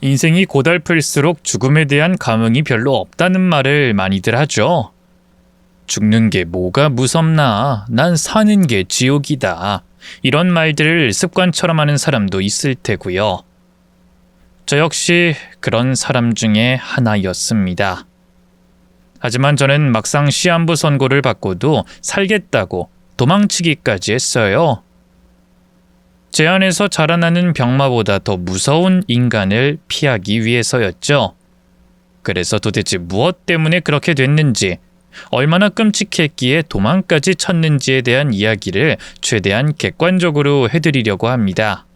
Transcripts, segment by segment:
인생이 고달플수록 죽음에 대한 감흥이 별로 없다는 말을 많이들 하죠. 죽는 게 뭐가 무섭나, 난 사는 게 지옥이다. 이런 말들을 습관처럼 하는 사람도 있을 테고요. 저 역시 그런 사람 중에 하나였습니다. 하지만 저는 막상 시한부 선고를 받고도 살겠다고 도망치기까지 했어요. 제 안에서 자라나는 병마보다 더 무서운 인간을 피하기 위해서였죠. 그래서 도대체 무엇 때문에 그렇게 됐는지, 얼마나 끔찍했기에 도망까지 쳤는지에 대한 이야기를 최대한 객관적으로 해드리려고 합니다.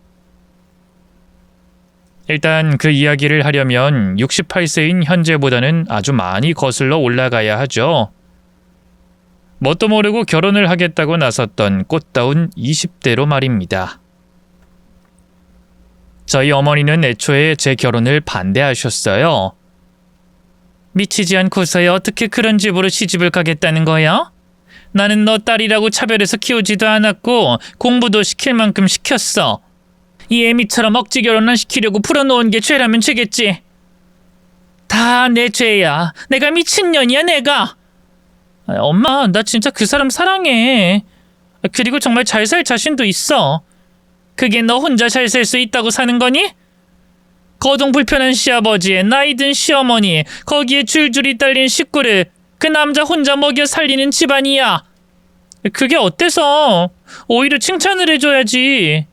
일단 그 이야기를 하려면 68세인 현재보다는 아주 많이 거슬러 올라가야 하죠. 뭣도 모르고 결혼을 하겠다고 나섰던 꽃다운 20대로 말입니다. 저희 어머니는 애초에 제 결혼을 반대하셨어요. 미치지 않고서야 어떻게 그런 집으로 시집을 가겠다는 거야? 나는 너 딸이라고 차별해서 키우지도 않았고 공부도 시킬 만큼 시켰어. 이 애미처럼 억지 결혼만 시키려고 풀어놓은 게 죄라면 죄겠지. 다 내 죄야. 내가 미친년이야 내가. 엄마, 나 진짜 그 사람 사랑해. 그리고 정말 잘 살 자신도 있어. 그게 너 혼자 잘 살 수 있다고 사는 거니? 거동 불편한 시아버지에 나이든 시어머니, 거기에 줄줄이 딸린 식구를 그 남자 혼자 먹여 살리는 집안이야. 그게 어때서? 오히려 칭찬을 해줘야지.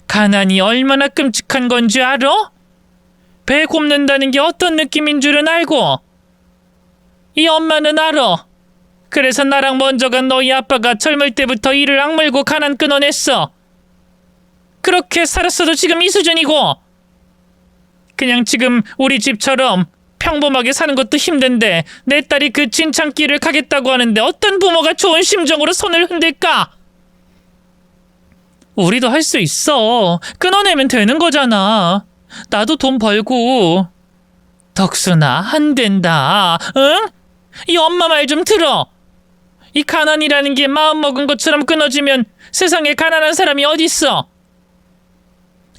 가난이 얼마나 끔찍한 건지 알아? 배 곱는다는 게 어떤 느낌인 줄은 알고. 이 엄마는 알아. 그래서 나랑 먼저 간 너희 아빠가 젊을 때부터 이를 악물고 가난 끊어냈어. 그렇게 살았어도 지금 이 수준이고. 그냥 지금 우리 집처럼 평범하게 사는 것도 힘든데 내 딸이 그 진창길을 가겠다고 하는데 어떤 부모가 좋은 심정으로 손을 흔들까? 우리도 할 수 있어. 끊어내면 되는 거잖아. 나도 돈 벌고. 덕순아, 안 된다. 응? 이 엄마 말 좀 들어. 이 가난이라는 게 마음먹은 것처럼 끊어지면 세상에 가난한 사람이 어딨어.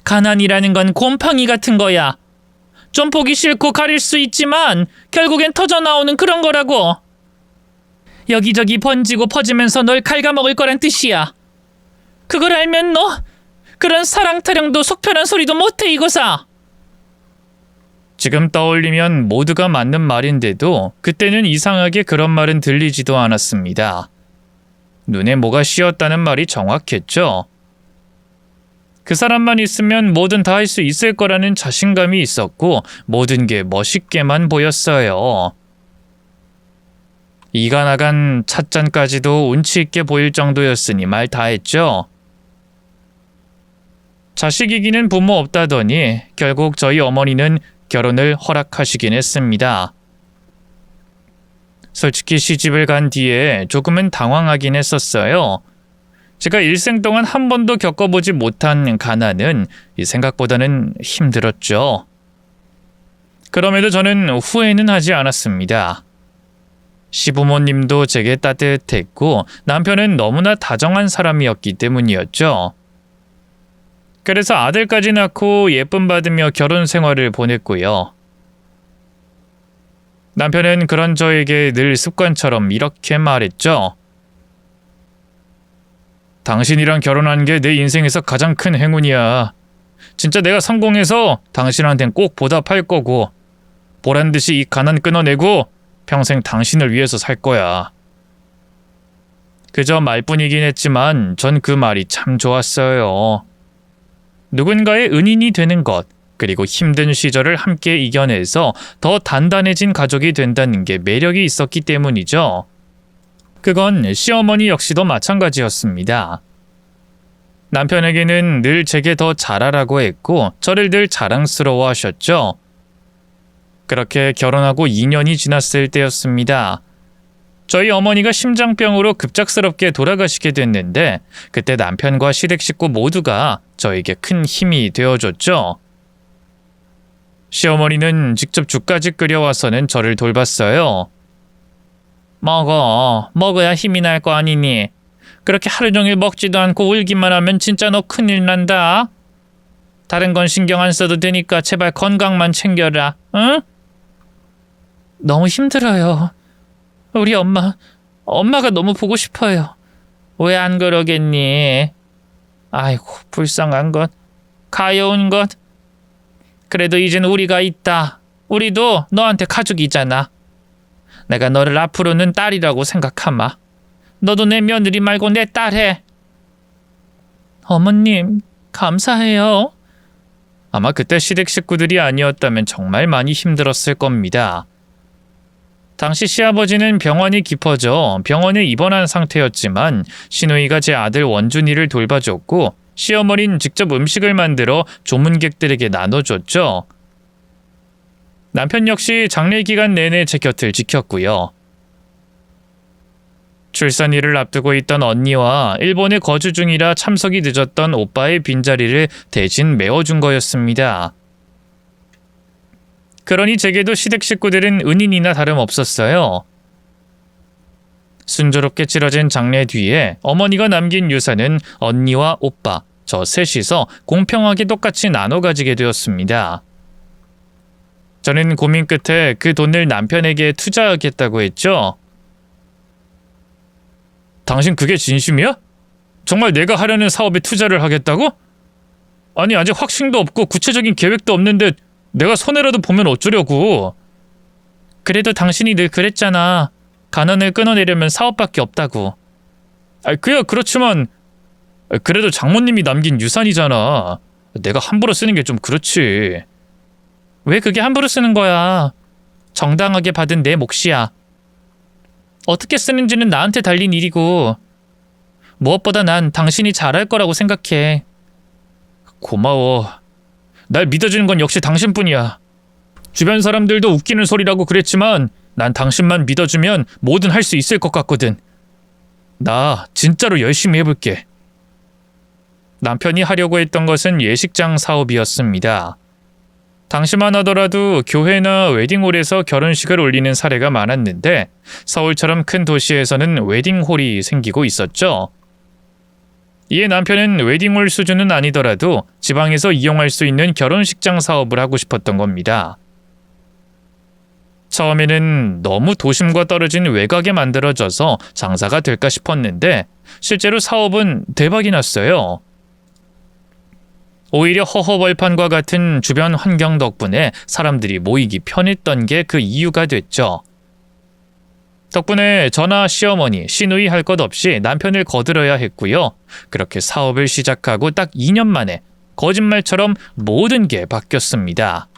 가난이라는 건 곰팡이 같은 거야. 좀 보기 싫고 가릴 수 있지만 결국엔 터져나오는 그런 거라고. 여기저기 번지고 퍼지면서 널 갉아먹을 거란 뜻이야. 그걸 알면 너 그런 사랑 타령도 속편한 소리도 못해 이거사. 지금 떠올리면 모두가 맞는 말인데도 그때는 이상하게 그런 말은 들리지도 않았습니다. 눈에 뭐가 씌었다는 말이 정확했죠. 그 사람만 있으면 뭐든 다 할 수 있을 거라는 자신감이 있었고 모든 게 멋있게만 보였어요. 이가 나간 찻잔까지도 운치 있게 보일 정도였으니 말 다 했죠. 자식 이기는 부모 없다더니 결국 저희 어머니는 결혼을 허락하시긴 했습니다. 솔직히 시집을 간 뒤에 조금은 당황하긴 했었어요. 제가 일생 동안 한 번도 겪어보지 못한 가난은 생각보다는 힘들었죠. 그럼에도 저는 후회는 하지 않았습니다. 시부모님도 제게 따뜻했고 남편은 너무나 다정한 사람이었기 때문이었죠. 그래서 아들까지 낳고 예쁨 받으며 결혼 생활을 보냈고요. 남편은 그런 저에게 늘 습관처럼 이렇게 말했죠. 당신이랑 결혼한 게 내 인생에서 가장 큰 행운이야. 진짜 내가 성공해서 당신한텐 꼭 보답할 거고 보란듯이 이 가난 끊어내고 평생 당신을 위해서 살 거야. 그저 말뿐이긴 했지만 전 그 말이 참 좋았어요. 누군가의 은인이 되는 것, 그리고 힘든 시절을 함께 이겨내서 더 단단해진 가족이 된다는 게 매력이 있었기 때문이죠. 그건 시어머니 역시도 마찬가지였습니다. 남편에게는 늘 제게 더 잘하라고 했고 저를 늘 자랑스러워 하셨죠. 그렇게 결혼하고 2년이 지났을 때였습니다. 저희 어머니가 심장병으로 급작스럽게 돌아가시게 됐는데 그때 남편과 시댁 식구 모두가 저에게 큰 힘이 되어줬죠. 시어머니는 직접 죽까지 끓여와서는 저를 돌봤어요. 먹어야 힘이 날 거 아니니. 그렇게 하루 종일 먹지도 않고 울기만 하면 진짜 너 큰일 난다. 다른 건 신경 안 써도 되니까 제발 건강만 챙겨라. 응? 너무 힘들어요. 우리 엄마가 너무 보고 싶어요. 왜 안 그러겠니? 아이고, 불쌍한 것. 가여운 것. 그래도 이젠 우리가 있다. 우리도 너한테 가족이잖아. 내가 너를 앞으로는 딸이라고 생각하마. 너도 내 며느리 말고 내 딸 해. 어머님, 감사해요. 아마 그때 시댁 식구들이 아니었다면 정말 많이 힘들었을 겁니다. 당시 시아버지는 병원이 깊어져 병원에 입원한 상태였지만 시누이가 제 아들 원준이를 돌봐줬고 시어머니는 직접 음식을 만들어 조문객들에게 나눠줬죠. 남편 역시 장례 기간 내내 제 곁을 지켰고요. 출산일을 앞두고 있던 언니와 일본에 거주 중이라 참석이 늦었던 오빠의 빈자리를 대신 메워준 거였습니다. 그러니 제게도 시댁 식구들은 은인이나 다름없었어요. 순조롭게 치러진 장례 뒤에 어머니가 남긴 유산은 언니와 오빠, 저 셋이서 공평하게 똑같이 나눠 가지게 되었습니다. 저는 고민 끝에 그 돈을 남편에게 투자하겠다고 했죠. 당신 그게 진심이야? 정말 내가 하려는 사업에 투자를 하겠다고? 아니, 아직 확신도 없고 구체적인 계획도 없는데 내가 손해라도 보면 어쩌려고. 그래도 당신이 늘 그랬잖아. 가난을 끊어내려면 사업밖에 없다고. 그야 그렇지만 그래도 장모님이 남긴 유산이잖아. 내가 함부로 쓰는 게 좀 그렇지. 왜 그게 함부로 쓰는 거야? 정당하게 받은 내 몫이야. 어떻게 쓰는지는 나한테 달린 일이고 무엇보다 난 당신이 잘할 거라고 생각해. 고마워. 날 믿어주는 건 역시 당신뿐이야. 주변 사람들도 웃기는 소리라고 그랬지만 난 당신만 믿어주면 뭐든 할 수 있을 것 같거든. 나 진짜로 열심히 해볼게. 남편이 하려고 했던 것은 예식장 사업이었습니다. 당시만 하더라도 교회나 웨딩홀에서 결혼식을 올리는 사례가 많았는데 서울처럼 큰 도시에서는 웨딩홀이 생기고 있었죠. 이에 남편은 웨딩홀 수준은 아니더라도 지방에서 이용할 수 있는 결혼식장 사업을 하고 싶었던 겁니다. 처음에는 너무 도심과 떨어진 외곽에 만들어져서 장사가 될까 싶었는데 실제로 사업은 대박이 났어요. 오히려 허허벌판과 같은 주변 환경 덕분에 사람들이 모이기 편했던 게 그 이유가 됐죠. 덕분에 저나 시어머니, 시누이 할 것 없이 남편을 거들어야 했고요. 그렇게 사업을 시작하고 딱 2년 만에 거짓말처럼 모든 게 바뀌었습니다.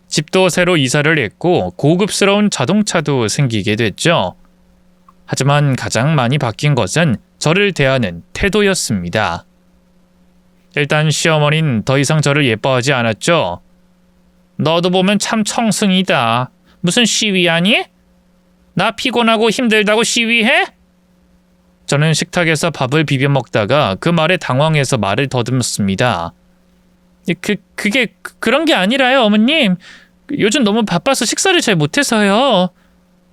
집도 새로 이사를 했고 고급스러운 자동차도 생기게 됐죠. 하지만 가장 많이 바뀐 것은 저를 대하는 태도였습니다. 일단 시어머니는 더 이상 저를 예뻐하지 않았죠. 너도 보면 참 청승이다. 무슨 시위하니? 나 피곤하고 힘들다고 시위해? 저는 식탁에서 밥을 비벼 먹다가 그 말에 당황해서 말을 더듬었습니다. 그런 게 아니라요, 어머님. 요즘 너무 바빠서 식사를 잘 못해서요.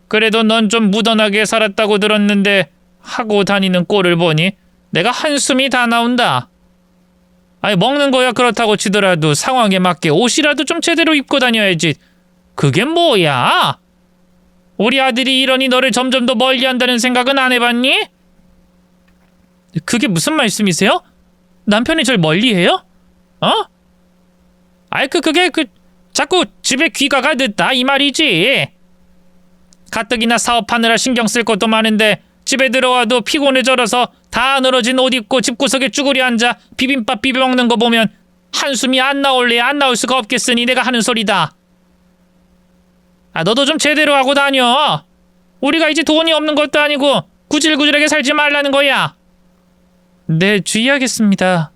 그래도 넌 좀 무던하게 살았다고 들었는데 하고 다니는 꼴을 보니 내가 한숨이 다 나온다. 아니, 먹는 거야 그렇다고 치더라도 상황에 맞게 옷이라도 좀 제대로 입고 다녀야지. 그게 뭐야? 우리 아들이 이러니 너를 점점 더 멀리한다는 생각은 안 해봤니? 그게 무슨 말씀이세요? 남편이 절 멀리해요? 어? 그게 자꾸 집에 귀가가 늦다 이 말이지. 가뜩이나 사업하느라 신경 쓸 것도 많은데 집에 들어와도 피곤해 절어서 다 늘어진 옷 입고 집구석에 쭈그리 앉아 비빔밥 비벼 먹는 거 보면 한숨이 안 나올래 안 나올 수가 없겠으니 내가 하는 소리다. 너도 좀 제대로 하고 다녀. 우리가 이제 돈이 없는 것도 아니고 구질구질하게 살지 말라는 거야. 네, 주의하겠습니다.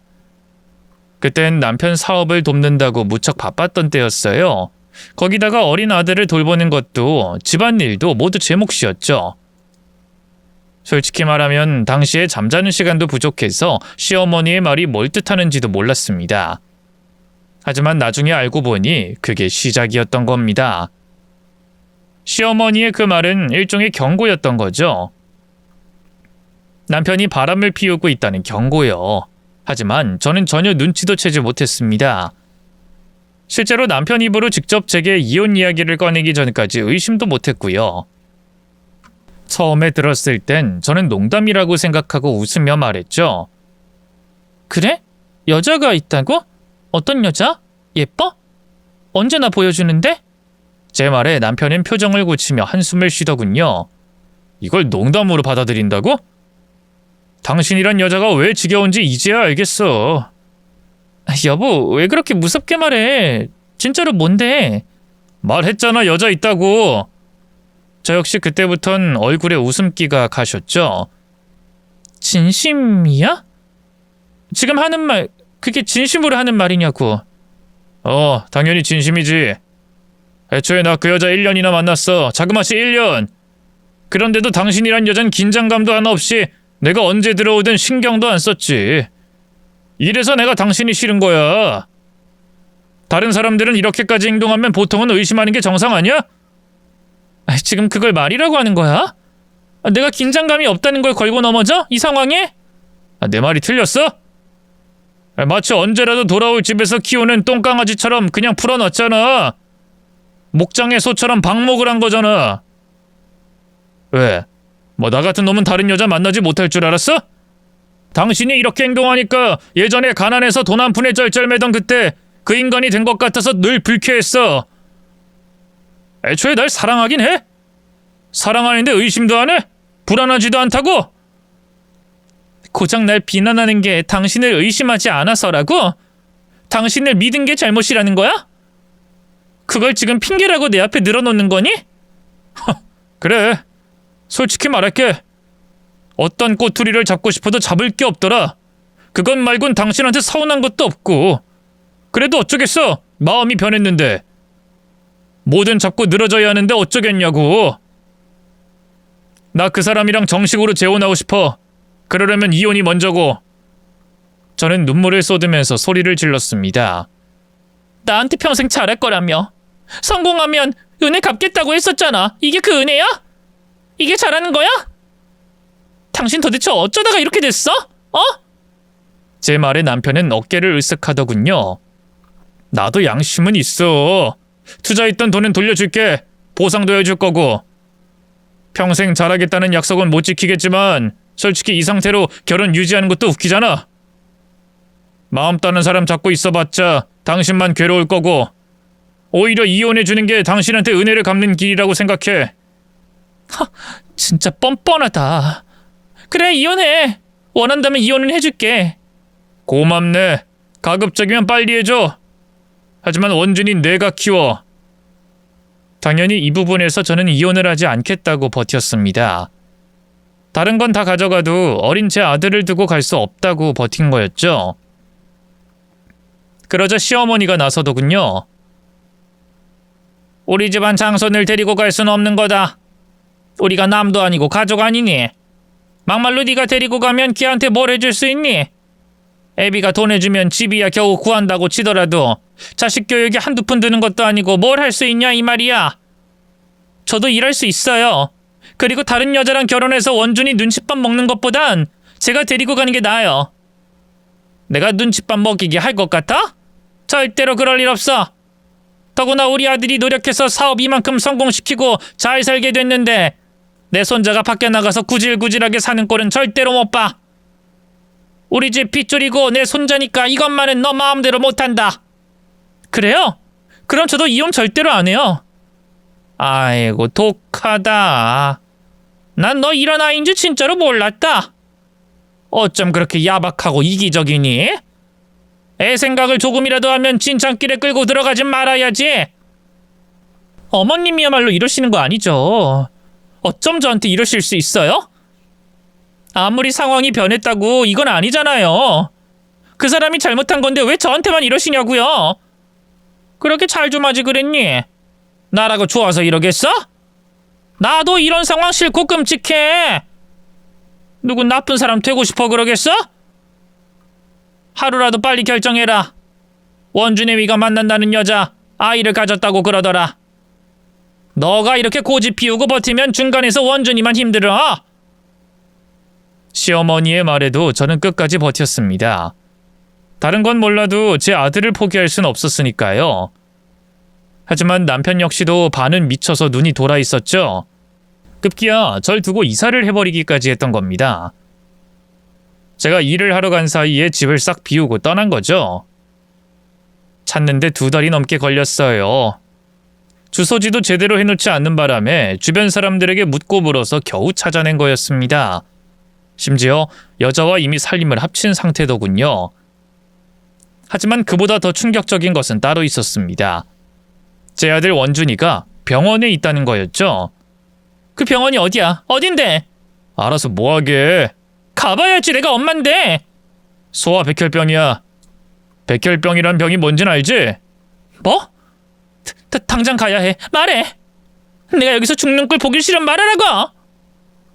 그땐 남편 사업을 돕는다고 무척 바빴던 때였어요. 거기다가 어린 아들을 돌보는 것도 집안일도 모두 제 몫이었죠. 솔직히 말하면 당시에 잠자는 시간도 부족해서 시어머니의 말이 뭘 뜻하는지도 몰랐습니다. 하지만 나중에 알고 보니 그게 시작이었던 겁니다. 시어머니의 그 말은 일종의 경고였던 거죠. 남편이 바람을 피우고 있다는 경고요. 하지만 저는 전혀 눈치도 채지 못했습니다. 실제로 남편 입으로 직접 제게 이혼 이야기를 꺼내기 전까지 의심도 못했고요. 처음에 들었을 땐 저는 농담이라고 생각하고 웃으며 말했죠. 그래? 여자가 있다고? 어떤 여자? 예뻐? 언제나 보여주는데? 제 말에 남편은 표정을 고치며 한숨을 쉬더군요. 이걸 농담으로 받아들인다고? 당신이란 여자가 왜 지겨운지 이제야 알겠어. 여보, 왜 그렇게 무섭게 말해? 진짜로 뭔데? 말했잖아, 여자 있다고. 저 역시 그때부턴 얼굴에 웃음기가 가셨죠. 진심이야? 지금 하는 말, 그게 진심으로 하는 말이냐고. 당연히 진심이지. 애초에 나 그 여자 1년이나 만났어. 자그마치 1년. 그런데도 당신이란 여잔 긴장감도 하나 없이 내가 언제 들어오든 신경도 안 썼지. 이래서 내가 당신이 싫은 거야. 다른 사람들은 이렇게까지 행동하면 보통은 의심하는 게 정상 아니야? 지금 그걸 말이라고 하는 거야? 내가 긴장감이 없다는 걸 걸고 넘어져? 이 상황에? 내 말이 틀렸어? 마치 언제라도 돌아올 집에서 키우는 똥강아지처럼 그냥 풀어놨잖아. 목장의 소처럼 방목을 한 거잖아. 왜? 뭐 나 같은 놈은 다른 여자 만나지 못할 줄 알았어? 당신이 이렇게 행동하니까 예전에 가난해서 돈 한 푼에 쩔쩔매던 그때 그 인간이 된 것 같아서 늘 불쾌했어. 애초에 날 사랑하긴 해? 사랑하는데 의심도 안 해? 불안하지도 않다고? 고작 날 비난하는 게 당신을 의심하지 않아서라고? 당신을 믿은 게 잘못이라는 거야? 그걸 지금 핑계라고 내 앞에 늘어놓는 거니? 그래. 솔직히 말할게. 어떤 꼬투리를 잡고 싶어도 잡을 게 없더라. 그것 말곤 당신한테 서운한 것도 없고. 그래도 어쩌겠어. 마음이 변했는데. 뭐든 잡고 늘어져야 하는데 어쩌겠냐고. 나 그 사람이랑 정식으로 재혼하고 싶어. 그러려면 이혼이 먼저고. 저는 눈물을 쏟으면서 소리를 질렀습니다. 나한테 평생 잘할 거라며. 성공하면 은혜 갚겠다고 했었잖아. 이게 그 은혜야? 이게 잘하는 거야? 당신 도대체 어쩌다가 이렇게 됐어? 제 말에 남편은 어깨를 으쓱하더군요. 나도 양심은 있어. 투자했던 돈은 돌려줄게. 보상도 해줄 거고. 평생 잘하겠다는 약속은 못 지키겠지만 솔직히 이 상태로 결혼 유지하는 것도 웃기잖아. 마음 따는 사람 잡고 있어봤자 당신만 괴로울 거고 오히려 이혼해주는 게 당신한테 은혜를 갚는 길이라고 생각해. 진짜 뻔뻔하다. 그래, 이혼해. 원한다면 이혼은 해줄게. 고맙네. 가급적이면 빨리 해줘. 하지만 원준이 내가 키워. 당연히 이 부분에서 저는 이혼을 하지 않겠다고 버텼습니다. 다른 건 다 가져가도 어린 제 아들을 두고 갈 수 없다고 버틴 거였죠. 그러자 시어머니가 나서더군요. 우리 집안 장손을 데리고 갈 수는 없는 거다. 우리가 남도 아니고 가족 아니니? 막말로 네가 데리고 가면 걔한테 뭘 해줄 수 있니? 애비가 돈 해주면 집이야 겨우 구한다고 치더라도 자식 교육에 한두 푼 드는 것도 아니고 뭘 할 수 있냐 이 말이야. 저도 일할 수 있어요. 그리고 다른 여자랑 결혼해서 원준이 눈칫밥 먹는 것보단 제가 데리고 가는 게 나아요. 내가 눈칫밥 먹이게 할 것 같아? 절대로 그럴 일 없어. 더구나 우리 아들이 노력해서 사업 이만큼 성공시키고 잘 살게 됐는데 내 손자가 밖에 나가서 구질구질하게 사는 꼴은 절대로 못 봐. 우리 집 핏줄이고 내 손자니까 이것만은 너 마음대로 못한다. 그래요? 그럼 저도 이혼 절대로 안 해요. 아이고 독하다. 난 너 이런 아이인 줄 진짜로 몰랐다. 어쩜 그렇게 야박하고 이기적이니? 애 생각을 조금이라도 하면 진창길에 끌고 들어가지 말아야지. 어머님이야말로 이러시는 거 아니죠. 어쩜 저한테 이러실 수 있어요? 아무리 상황이 변했다고 이건 아니잖아요. 그 사람이 잘못한 건데 왜 저한테만 이러시냐고요. 그렇게 잘 좀 하지 그랬니? 나라고 좋아서 이러겠어? 나도 이런 상황 싫고 끔찍해. 누군 나쁜 사람 되고 싶어 그러겠어? 하루라도 빨리 결정해라. 원준혜미가 만난다는 여자 아이를 가졌다고 그러더라. 너가 이렇게 고집 피우고 버티면 중간에서 원준이만 힘들어. 시어머니의 말에도 저는 끝까지 버텼습니다. 다른 건 몰라도 제 아들을 포기할 순 없었으니까요. 하지만 남편 역시도 반은 미쳐서 눈이 돌아 있었죠. 급기야 절 두고 이사를 해버리기까지 했던 겁니다. 제가 일을 하러 간 사이에 집을 싹 비우고 떠난 거죠. 찾는데 2달이 넘게 걸렸어요. 주소지도 제대로 해놓지 않는 바람에 주변 사람들에게 묻고 물어서 겨우 찾아낸 거였습니다. 심지어 여자와 이미 살림을 합친 상태더군요. 하지만 그보다 더 충격적인 것은 따로 있었습니다. 제 아들 원준이가 병원에 있다는 거였죠. 그 병원이 어디야? 어딘데? 알아서 뭐하게. 가봐야지, 내가 엄만데. 소아 백혈병이야. 백혈병이란 병이 뭔진 알지? 뭐? 당장 가야 해. 말해. 내가 여기서 죽는 꼴 보기 싫으면 말하라고.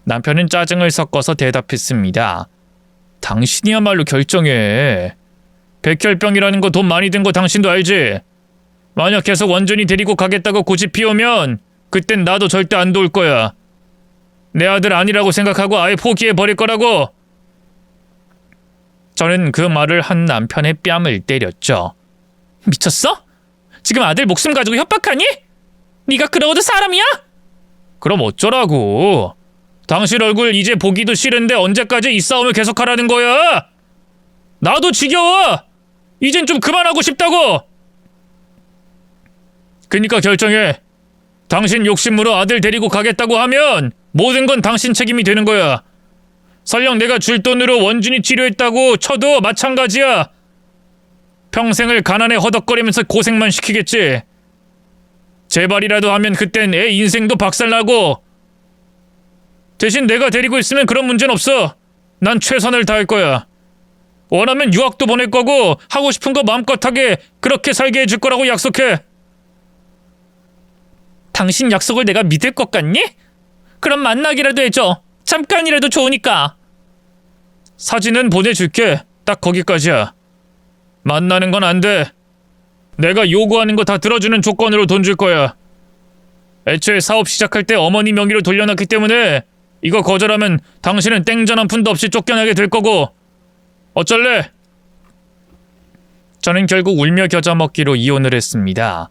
남편은 짜증을 섞어서 대답했습니다. 당신이야말로 결정해. 백혈병이라는 거 돈 많이 든 거 당신도 알지? 만약 계속 원준이 데리고 가겠다고 고집 피우면 그땐 나도 절대 안 도울 거야. 내 아들 아니라고 생각하고 아예 포기해버릴 거라고. 저는 그 말을 한 남편의 뺨을 때렸죠. 미쳤어? 지금 아들 목숨 가지고 협박하니? 네가 그러고도 사람이야? 그럼 어쩌라고. 당신 얼굴 이제 보기도 싫은데 언제까지 이 싸움을 계속하라는 거야? 나도 지겨워. 이젠 좀 그만하고 싶다고. 그니까 결정해. 당신 욕심으로 아들 데리고 가겠다고 하면 모든 건 당신 책임이 되는 거야. 설령 내가 줄 돈으로 원준이 치료했다고 쳐도 마찬가지야. 평생을 가난에 허덕거리면서 고생만 시키겠지. 제발이라도 하면 그땐 애 인생도 박살나고. 대신 내가 데리고 있으면 그런 문제는 없어. 난 최선을 다할 거야. 원하면 유학도 보낼 거고 하고 싶은 거 마음껏 하게 그렇게 살게 해줄 거라고 약속해. 당신 약속을 내가 믿을 것 같니? 그럼 만나기라도 해줘. 잠깐이라도 좋으니까. 사진은 보내줄게. 딱 거기까지야. 만나는 건 안 돼. 내가 요구하는 거 다 들어주는 조건으로 돈 줄 거야. 애초에 사업 시작할 때 어머니 명의로 돌려놨기 때문에 이거 거절하면 당신은 땡전 한 푼도 없이 쫓겨나게 될 거고. 어쩔래? 저는 결국 울며 겨자 먹기로 이혼을 했습니다.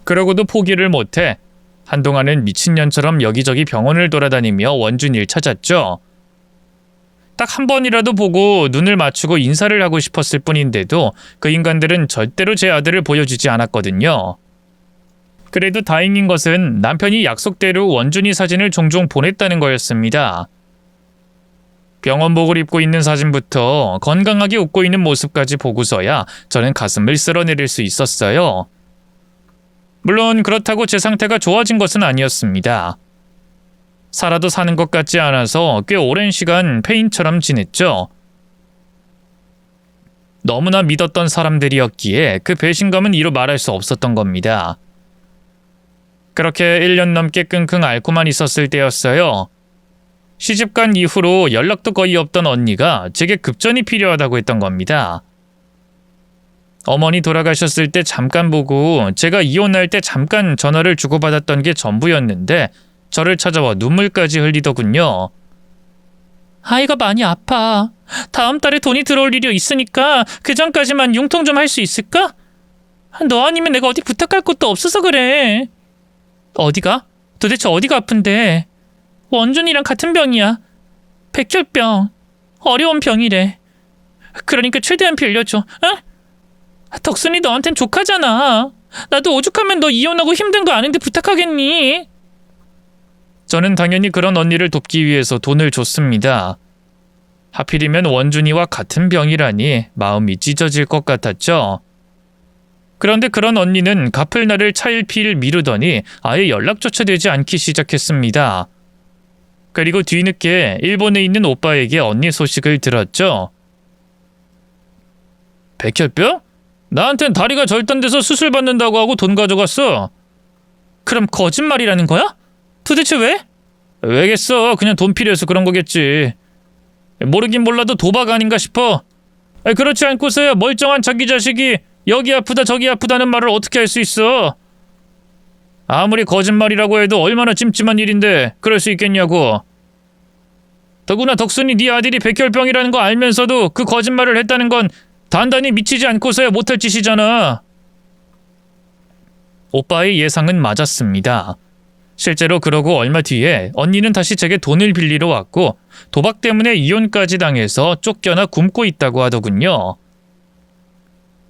그러고도 포기를 못해 한동안은 미친년처럼 여기저기 병원을 돌아다니며 원준이를 찾았죠. 딱 한 번이라도 보고 눈을 맞추고 인사를 하고 싶었을 뿐인데도 그 인간들은 절대로 제 아들을 보여주지 않았거든요. 그래도 다행인 것은 남편이 약속대로 원준이 사진을 종종 보냈다는 거였습니다. 병원복을 입고 있는 사진부터 건강하게 웃고 있는 모습까지 보고서야 저는 가슴을 쓸어내릴 수 있었어요. 물론 그렇다고 제 상태가 좋아진 것은 아니었습니다. 살아도 사는 것 같지 않아서 꽤 오랜 시간 폐인처럼 지냈죠. 너무나 믿었던 사람들이었기에 그 배신감은 이루 말할 수 없었던 겁니다. 그렇게 1년 넘게 끙끙 앓고만 있었을 때였어요. 시집간 이후로 연락도 거의 없던 언니가 제게 급전이 필요하다고 했던 겁니다. 어머니 돌아가셨을 때 잠깐 보고 제가 이혼할 때 잠깐 전화를 주고받았던 게 전부였는데 저를 찾아와 눈물까지 흘리더군요. 아이가 많이 아파. 다음 달에 돈이 들어올 일이 있으니까 그 전까지만 융통 좀 할 수 있을까? 너 아니면 내가 어디 부탁할 것도 없어서 그래. 어디가? 도대체 어디가 아픈데? 원준이랑 같은 병이야. 백혈병. 어려운 병이래. 그러니까 최대한 빌려줘. 응? 덕순이 너한텐 족하잖아. 나도 오죽하면 너 이혼하고 힘든 거 아는데 부탁하겠니? 저는 당연히 그런 언니를 돕기 위해서 돈을 줬습니다. 하필이면 원준이와 같은 병이라니 마음이 찢어질 것 같았죠. 그런데 그런 언니는 갚을 날을 차일피일 미루더니 아예 연락조차 되지 않기 시작했습니다. 그리고 뒤늦게 일본에 있는 오빠에게 언니 소식을 들었죠. 백혈병? 나한텐 다리가 절단돼서 수술 받는다고 하고 돈 가져갔어. 그럼 거짓말이라는 거야? 도대체 왜? 왜겠어. 그냥 돈 필요해서 그런 거겠지. 모르긴 몰라도 도박 아닌가 싶어. 그렇지 않고서야 멀쩡한 자기 자식이 여기 아프다 저기 아프다는 말을 어떻게 할 수 있어. 아무리 거짓말이라고 해도 얼마나 찜찜한 일인데 그럴 수 있겠냐고. 더구나 덕순이 네 아들이 백혈병이라는 거 알면서도 그 거짓말을 했다는 건 단단히 미치지 않고서야 못할 짓이잖아. 오빠의 예상은 맞았습니다. 실제로 그러고 얼마 뒤에 언니는 다시 제게 돈을 빌리러 왔고 도박 때문에 이혼까지 당해서 쫓겨나 굶고 있다고 하더군요.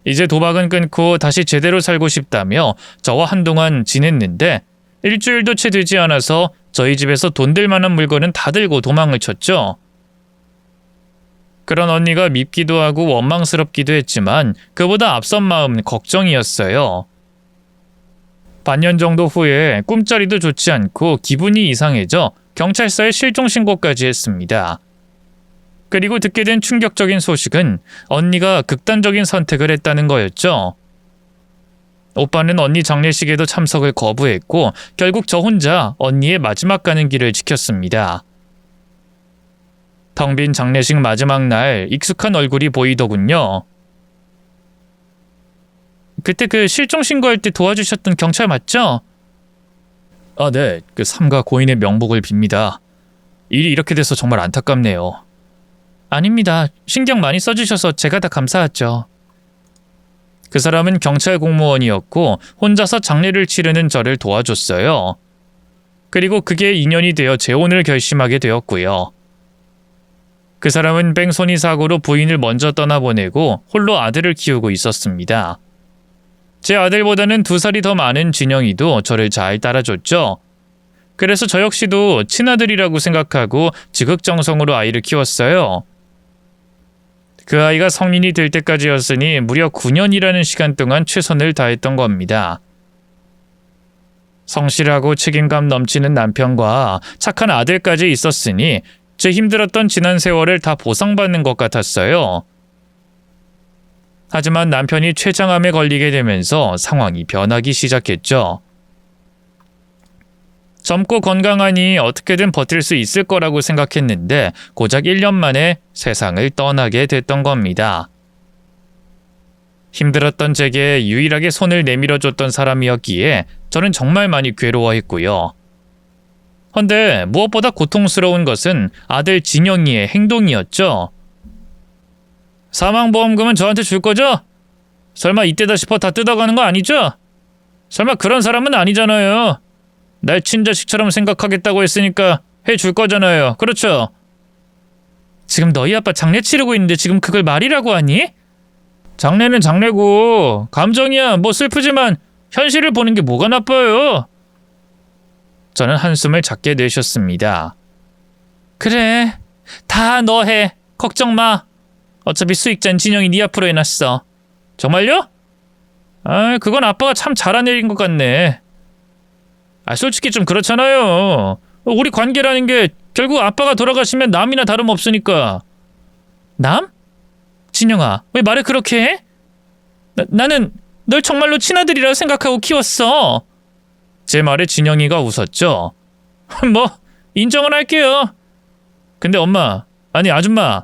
이제 도박은 끊고 다시 제대로 살고 싶다며 저와 한동안 지냈는데 일주일도 채 되지 않아서 저희 집에서 돈 될 만한 물건은 다 들고 도망을 쳤죠. 그런 언니가 밉기도 하고 원망스럽기도 했지만 그보다 앞선 마음은 걱정이었어요. 반년 정도 후에 꿈자리도 좋지 않고 기분이 이상해져 경찰서에 실종 신고까지 했습니다. 그리고 듣게 된 충격적인 소식은 언니가 극단적인 선택을 했다는 거였죠. 오빠는 언니 장례식에도 참석을 거부했고 결국 저 혼자 언니의 마지막 가는 길을 지켰습니다. 텅 빈 장례식 마지막 날 익숙한 얼굴이 보이더군요. 그때 그 실종 신고할 때 도와주셨던 경찰 맞죠? 아, 네. 그 삼가 고인의 명복을 빕니다. 일이 이렇게 돼서 정말 안타깝네요. 아닙니다. 신경 많이 써주셔서 제가 다 감사하죠. 그 사람은 경찰 공무원이었고 혼자서 장례를 치르는 저를 도와줬어요. 그리고 그게 인연이 되어 재혼을 결심하게 되었고요. 그 사람은 뺑소니 사고로 부인을 먼저 떠나보내고 홀로 아들을 키우고 있었습니다. 제 아들보다는 2살이 더 많은 진영이도 저를 잘 따라줬죠. 그래서 저 역시도 친아들이라고 생각하고 지극정성으로 아이를 키웠어요. 그 아이가 성인이 될 때까지였으니 무려 9년이라는 시간 동안 최선을 다했던 겁니다. 성실하고 책임감 넘치는 남편과 착한 아들까지 있었으니 제 힘들었던 지난 세월을 다 보상받는 것 같았어요. 하지만 남편이 췌장암에 걸리게 되면서 상황이 변하기 시작했죠. 젊고 건강하니 어떻게든 버틸 수 있을 거라고 생각했는데 고작 1년 만에 세상을 떠나게 됐던 겁니다. 힘들었던 제게 유일하게 손을 내밀어줬던 사람이었기에 저는 정말 많이 괴로워했고요. 헌데 무엇보다 고통스러운 것은 아들 진영이의 행동이었죠. 사망보험금은 저한테 줄 거죠? 설마 이때다 싶어 다 뜯어가는 거 아니죠? 설마 그런 사람은 아니잖아요. 날 친자식처럼 생각하겠다고 했으니까 해줄 거잖아요. 그렇죠? 지금 너희 아빠 장례 치르고 있는데 지금 그걸 말이라고 하니? 장례는 장례고 감정이야 뭐 슬프지만 현실을 보는 게 뭐가 나빠요? 저는 한숨을 작게 내쉬었습니다. 그래, 다 너 해. 걱정 마. 어차피 수익자는 진영이 네 앞으로 해놨어. 정말요? 아, 그건 아빠가 참 잘한 일인 것 같네. 아, 솔직히 좀 그렇잖아요. 우리 관계라는 게 결국 아빠가 돌아가시면 남이나 다름없으니까. 남? 진영아, 왜 말을 그렇게 해? 나는 널 정말로 친아들이라 생각하고 키웠어. 제 말에 진영이가 웃었죠. 뭐 인정은 할게요. 근데 엄마, 아니 아줌마,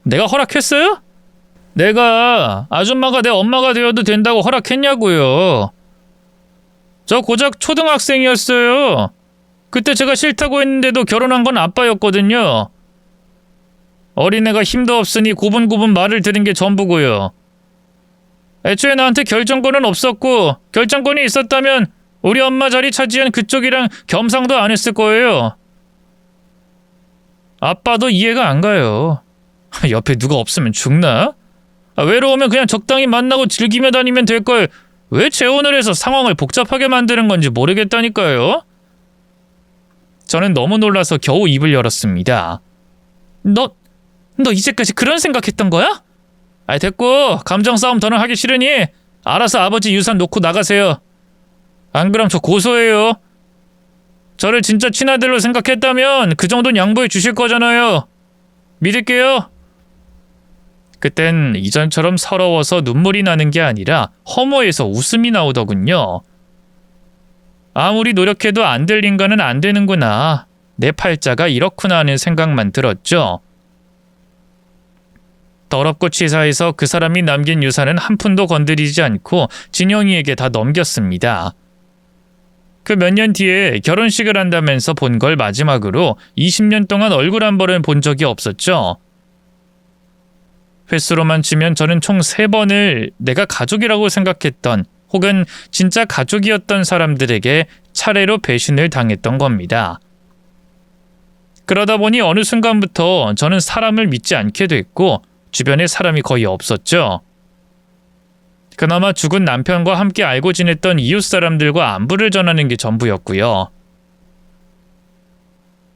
내가 허락했어요? 내가 아줌마가 내 엄마가 되어도 된다고 허락했냐고요. 저 고작 초등학생이었어요. 그때 제가 싫다고 했는데도 결혼한 건 아빠였거든요. 어린애가 힘도 없으니 고분고분 말을 들은 게 전부고요. 애초에 나한테 결정권은 없었고 결정권이 있었다면 우리 엄마 자리 차지한 그쪽이랑 겸상도 안 했을 거예요. 아빠도 이해가 안 가요. 옆에 누가 없으면 죽나? 외로우면 그냥 적당히 만나고 즐기며 다니면 될 걸 왜 재혼을 해서 상황을 복잡하게 만드는 건지 모르겠다니까요. 저는 너무 놀라서 겨우 입을 열었습니다. 너 이제까지 그런 생각했던 거야? 아이 됐고 감정 싸움 더는 하기 싫으니 알아서 아버지 유산 놓고 나가세요. 안 그럼 저 고소해요. 저를 진짜 친아들로 생각했다면 그 정도는 양보해 주실 거잖아요. 믿을게요. 그땐 이전처럼 서러워서 눈물이 나는 게 아니라 허무해서 웃음이 나오더군요. 아무리 노력해도 안 될 인간은 안 되는구나. 내 팔자가 이렇구나 하는 생각만 들었죠. 더럽고 치사해서 그 사람이 남긴 유산은 한 푼도 건드리지 않고 진영이에게 다 넘겼습니다. 그 몇 년 뒤에 결혼식을 한다면서 본 걸 마지막으로 20년 동안 얼굴 한 번을 본 적이 없었죠. 횟수로만 치면 저는 총 3번을 내가 가족이라고 생각했던 혹은 진짜 가족이었던 사람들에게 차례로 배신을 당했던 겁니다. 그러다 보니 어느 순간부터 저는 사람을 믿지 않게 됐고 주변에 사람이 거의 없었죠. 그나마 죽은 남편과 함께 알고 지냈던 이웃 사람들과 안부를 전하는 게 전부였고요.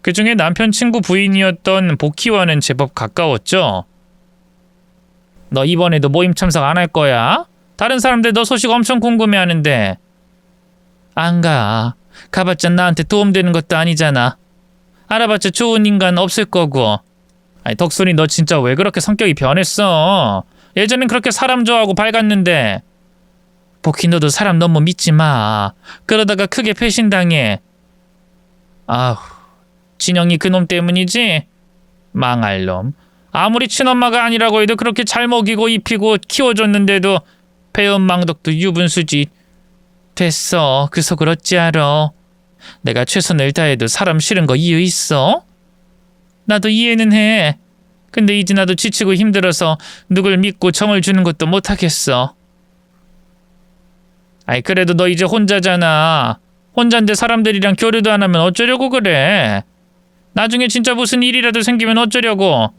그중에 남편 친구 부인이었던 복희와는 제법 가까웠죠. 너 이번에도 모임 참석 안 할 거야? 다른 사람들 너 소식 엄청 궁금해하는데. 안 가. 가봤자 나한테 도움되는 것도 아니잖아. 알아봤자 좋은 인간 없을 거고. 아니, 덕순이 너 진짜 왜 그렇게 성격이 변했어? 예전엔 그렇게 사람 좋아하고 밝았는데. 복희 너도 사람 너무 믿지 마. 그러다가 크게 배신당해. 아휴, 진영이 그놈 때문이지? 망할 놈. 아무리 친엄마가 아니라고 해도 그렇게 잘 먹이고 입히고 키워줬는데도 배은망덕도 유분수지. 됐어. 그 속 어찌 알아. 내가 최선을 다해도 사람 싫은 거 이유 있어? 나도 이해는 해. 근데 이제 나도 지치고 힘들어서 누굴 믿고 정을 주는 것도 못하겠어. 아이 그래도 너 이제 혼자잖아. 혼잔데 사람들이랑 교류도 안 하면 어쩌려고 그래. 나중에 진짜 무슨 일이라도 생기면 어쩌려고.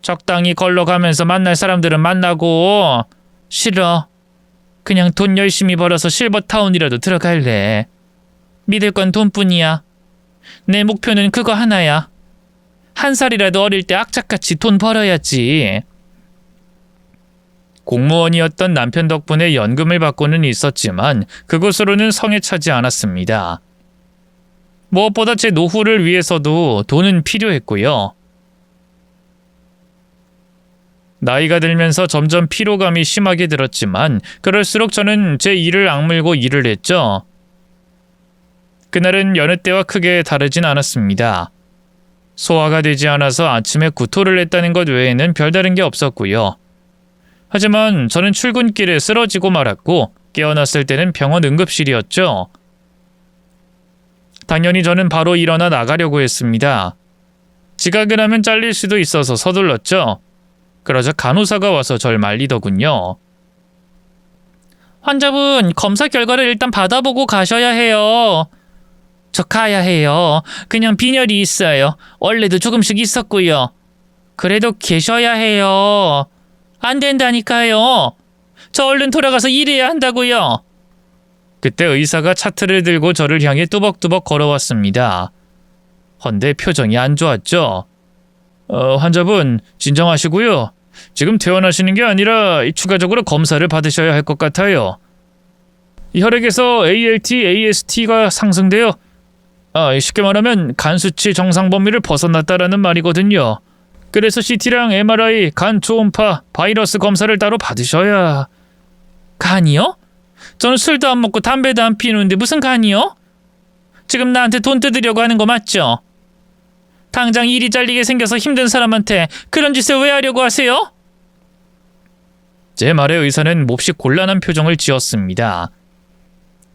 적당히 걸러가면서 만날 사람들은 만나고. 싫어. 그냥 돈 열심히 벌어서 실버타운이라도 들어갈래. 믿을 건 돈뿐이야. 내 목표는 그거 하나야. 1살이라도 어릴 때 악착같이 돈 벌어야지. 공무원이었던 남편 덕분에 연금을 받고는 있었지만 그것으로는 성에 차지 않았습니다. 무엇보다 제 노후를 위해서도 돈은 필요했고요. 나이가 들면서 점점 피로감이 심하게 들었지만 그럴수록 저는 제 일을 악물고 일을 했죠. 그날은 여느 때와 크게 다르진 않았습니다. 소화가 되지 않아서 아침에 구토를 했다는 것 외에는 별다른 게 없었고요. 하지만 저는 출근길에 쓰러지고 말았고 깨어났을 때는 병원 응급실이었죠. 당연히 저는 바로 일어나 나가려고 했습니다. 지각을 하면 잘릴 수도 있어서 서둘렀죠. 그러자 간호사가 와서 절 말리더군요. 환자분, 검사 결과를 일단 받아보고 가셔야 해요. 저 가야 해요. 그냥 빈혈이 있어요. 원래도 조금씩 있었고요. 그래도 계셔야 해요. 안 된다니까요. 저 얼른 돌아가서 일해야 한다고요. 그때 의사가 차트를 들고 저를 향해 뚜벅뚜벅 걸어왔습니다. 헌데 표정이 안 좋았죠. 환자분, 진정하시고요. 지금 퇴원하시는 게 아니라 추가적으로 검사를 받으셔야 할 것 같아요. 혈액에서 ALT, AST가 상승되어 쉽게 말하면 간 수치 정상 범위를 벗어났다라는 말이거든요. 그래서 CT랑 MRI, 간 초음파, 바이러스 검사를 따로 받으셔야. 간이요? 저는 술도 안 먹고 담배도 안 피우는데 무슨 간이요? 지금 나한테 돈 뜯으려고 하는 거 맞죠? 당장 일이 잘리게 생겨서 힘든 사람한테 그런 짓을 왜 하려고 하세요? 제 말에 의사는 몹시 곤란한 표정을 지었습니다.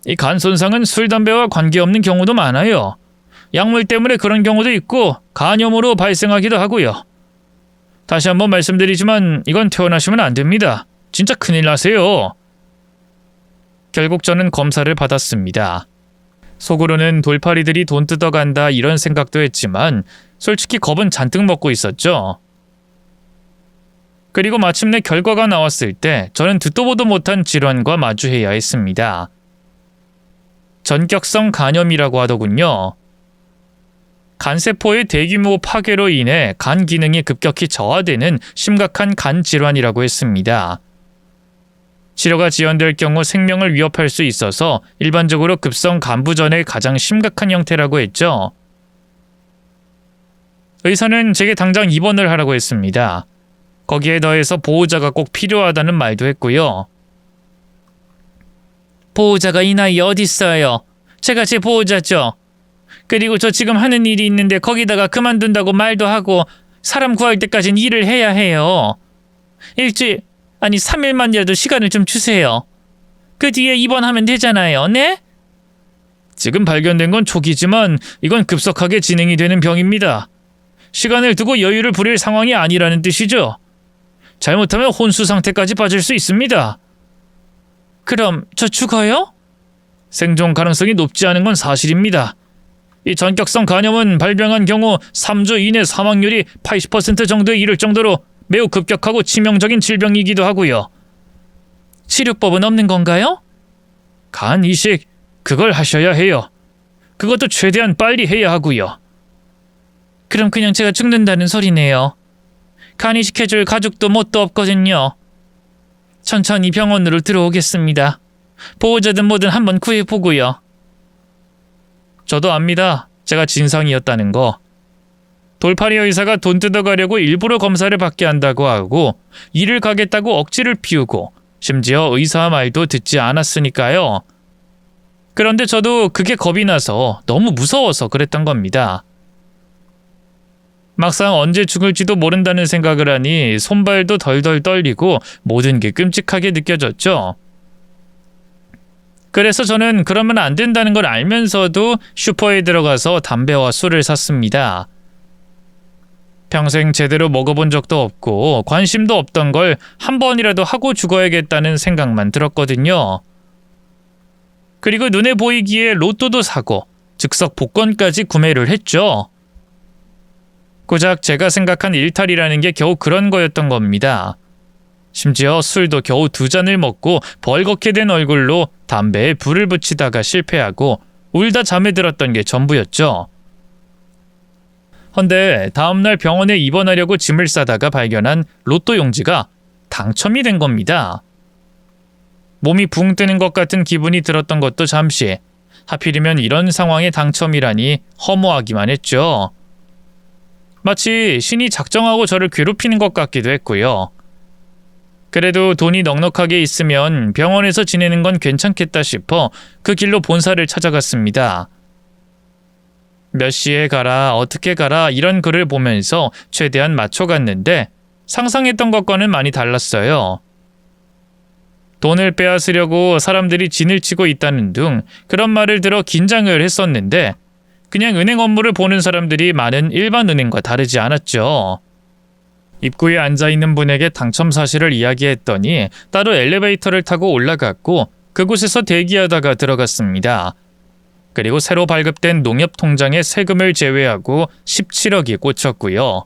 이 간 손상은 술, 담배와 관계없는 경우도 많아요. 약물 때문에 그런 경우도 있고 간염으로 발생하기도 하고요. 다시 한번 말씀드리지만 이건 퇴원하시면 안 됩니다. 진짜 큰일 나세요. 결국 저는 검사를 받았습니다. 속으로는 돌팔이들이 돈 뜯어간다 이런 생각도 했지만 솔직히 겁은 잔뜩 먹고 있었죠. 그리고 마침내 결과가 나왔을 때 저는 듣도 보도 못한 질환과 마주해야 했습니다. 전격성 간염이라고 하더군요. 간세포의 대규모 파괴로 인해 간 기능이 급격히 저하되는 심각한 간 질환이라고 했습니다. 치료가 지연될 경우 생명을 위협할 수 있어서 일반적으로 급성 간부전의 가장 심각한 형태라고 했죠. 의사는 제게 당장 입원을 하라고 했습니다. 거기에 더해서 보호자가 꼭 필요하다는 말도 했고요. 보호자가 이 나이에 어딨어요. 제가 제 보호자죠. 그리고 저 지금 하는 일이 있는데 거기다가 그만둔다고 말도 하고 사람 구할 때까진 일을 해야 해요. 일주일, 아니 3일만이라도 시간을 좀 주세요. 그 뒤에 입원하면 되잖아요. 네? 지금 발견된 건 초기지만 이건 급속하게 진행이 되는 병입니다. 시간을 두고 여유를 부릴 상황이 아니라는 뜻이죠. 잘못하면 혼수 상태까지 빠질 수 있습니다. 그럼 저 죽어요? 생존 가능성이 높지 않은 건 사실입니다. 이 전격성 간염은 발병한 경우 3주 이내 사망률이 80% 정도에 이를 정도로 매우 급격하고 치명적인 질병이기도 하고요. 치료법은 없는 건가요? 간 이식, 그걸 하셔야 해요. 그것도 최대한 빨리 해야 하고요. 그럼 그냥 제가 죽는다는 소리네요. 간 이식해줄 가족도 뭣도 없거든요. 천천히 병원으로 들어오겠습니다. 보호자든 뭐든 한번 구해보고요. 저도 압니다. 제가 진상이었다는 거. 돌팔이 의사가 돈 뜯어가려고 일부러 검사를 받게 한다고 하고 일을 가겠다고 억지를 피우고 심지어 의사 말도 듣지 않았으니까요. 그런데 저도 그게 겁이 나서 너무 무서워서 그랬던 겁니다. 막상 언제 죽을지도 모른다는 생각을 하니 손발도 덜덜 떨리고 모든 게 끔찍하게 느껴졌죠. 그래서 저는 그러면 안 된다는 걸 알면서도 슈퍼에 들어가서 담배와 술을 샀습니다. 평생 제대로 먹어본 적도 없고 관심도 없던 걸 한 번이라도 하고 죽어야겠다는 생각만 들었거든요. 그리고 눈에 보이기에 로또도 사고 즉석 복권까지 구매를 했죠. 고작 제가 생각한 일탈이라는 게 겨우 그런 거였던 겁니다. 심지어 술도 겨우 2잔을 먹고 벌겋게 된 얼굴로 담배에 불을 붙이다가 실패하고 울다 잠에 들었던 게 전부였죠. 헌데 다음날 병원에 입원하려고 짐을 싸다가 발견한 로또 용지가 당첨이 된 겁니다. 몸이 붕 뜨는 것 같은 기분이 들었던 것도 잠시, 하필이면 이런 상황에 당첨이라니 허무하기만 했죠. 마치 신이 작정하고 저를 괴롭히는 것 같기도 했고요. 그래도 돈이 넉넉하게 있으면 병원에서 지내는 건 괜찮겠다 싶어 그 길로 본사를 찾아갔습니다. 몇 시에 가라, 어떻게 가라 이런 글을 보면서 최대한 맞춰갔는데 상상했던 것과는 많이 달랐어요. 돈을 빼앗으려고 사람들이 진을 치고 있다는 등 그런 말을 들어 긴장을 했었는데 그냥 은행 업무를 보는 사람들이 많은 일반 은행과 다르지 않았죠. 입구에 앉아있는 분에게 당첨 사실을 이야기했더니 따로 엘리베이터를 타고 올라갔고 그곳에서 대기하다가 들어갔습니다. 그리고 새로 발급된 농협 통장에 세금을 제외하고 17억이 꽂혔고요.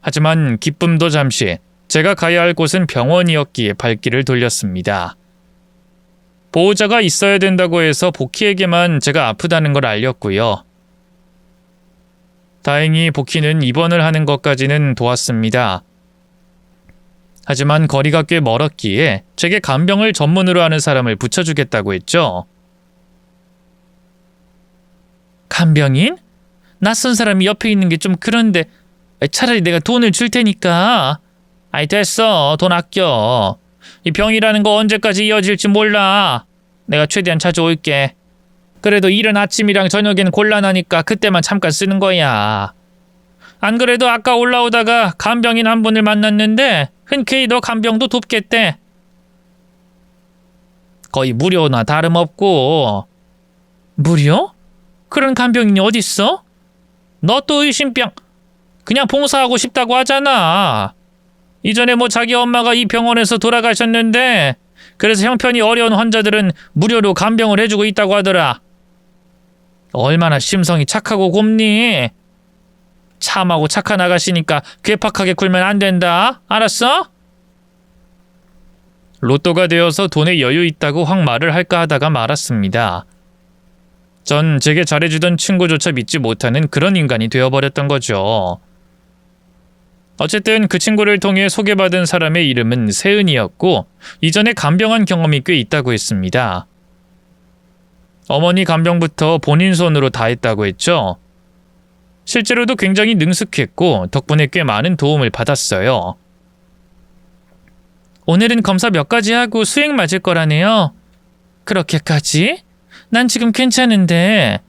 하지만 기쁨도 잠시, 제가 가야 할 곳은 병원이었기에 발길을 돌렸습니다. 보호자가 있어야 된다고 해서 복희에게만 제가 아프다는 걸 알렸고요. 다행히 복희는 입원을 하는 것까지는 도왔습니다. 하지만 거리가 꽤 멀었기에 제게 간병을 전문으로 하는 사람을 붙여주겠다고 했죠. 간병인? 낯선 사람이 옆에 있는 게 좀 그런데 차라리 내가 돈을 줄 테니까. 아이 됐어. 돈 아껴. 이 병이라는 거 언제까지 이어질지 몰라. 내가 최대한 자주 올게. 그래도 일은 아침이랑 저녁엔 곤란하니까 그때만 잠깐 쓰는 거야. 안 그래도 아까 올라오다가 간병인 한 분을 만났는데 흔쾌히 너 간병도 돕겠대. 거의 무료나 다름없고. 무료? 그런 간병인이 어딨어? 너 또 의심병. 그냥 봉사하고 싶다고 하잖아. 이전에 뭐 자기 엄마가 이 병원에서 돌아가셨는데 그래서 형편이 어려운 환자들은 무료로 간병을 해주고 있다고 하더라. 얼마나 심성이 착하고 곱니? 참하고 착한 아가씨니까 괴팍하게 굴면 안 된다. 알았어? 로또가 되어서 돈에 여유 있다고 확 말을 할까 하다가 말았습니다. 전 제게 잘해주던 친구조차 믿지 못하는 그런 인간이 되어버렸던 거죠. 어쨌든 그 친구를 통해 소개받은 사람의 이름은 세은이었고 이전에 간병한 경험이 꽤 있다고 했습니다. 어머니 간병부터 본인 손으로 다 했다고 했죠. 실제로도 굉장히 능숙했고 덕분에 꽤 많은 도움을 받았어요. 오늘은 검사 몇 가지 하고 수액 맞을 거라네요. 그렇게까지? 난 지금 괜찮은데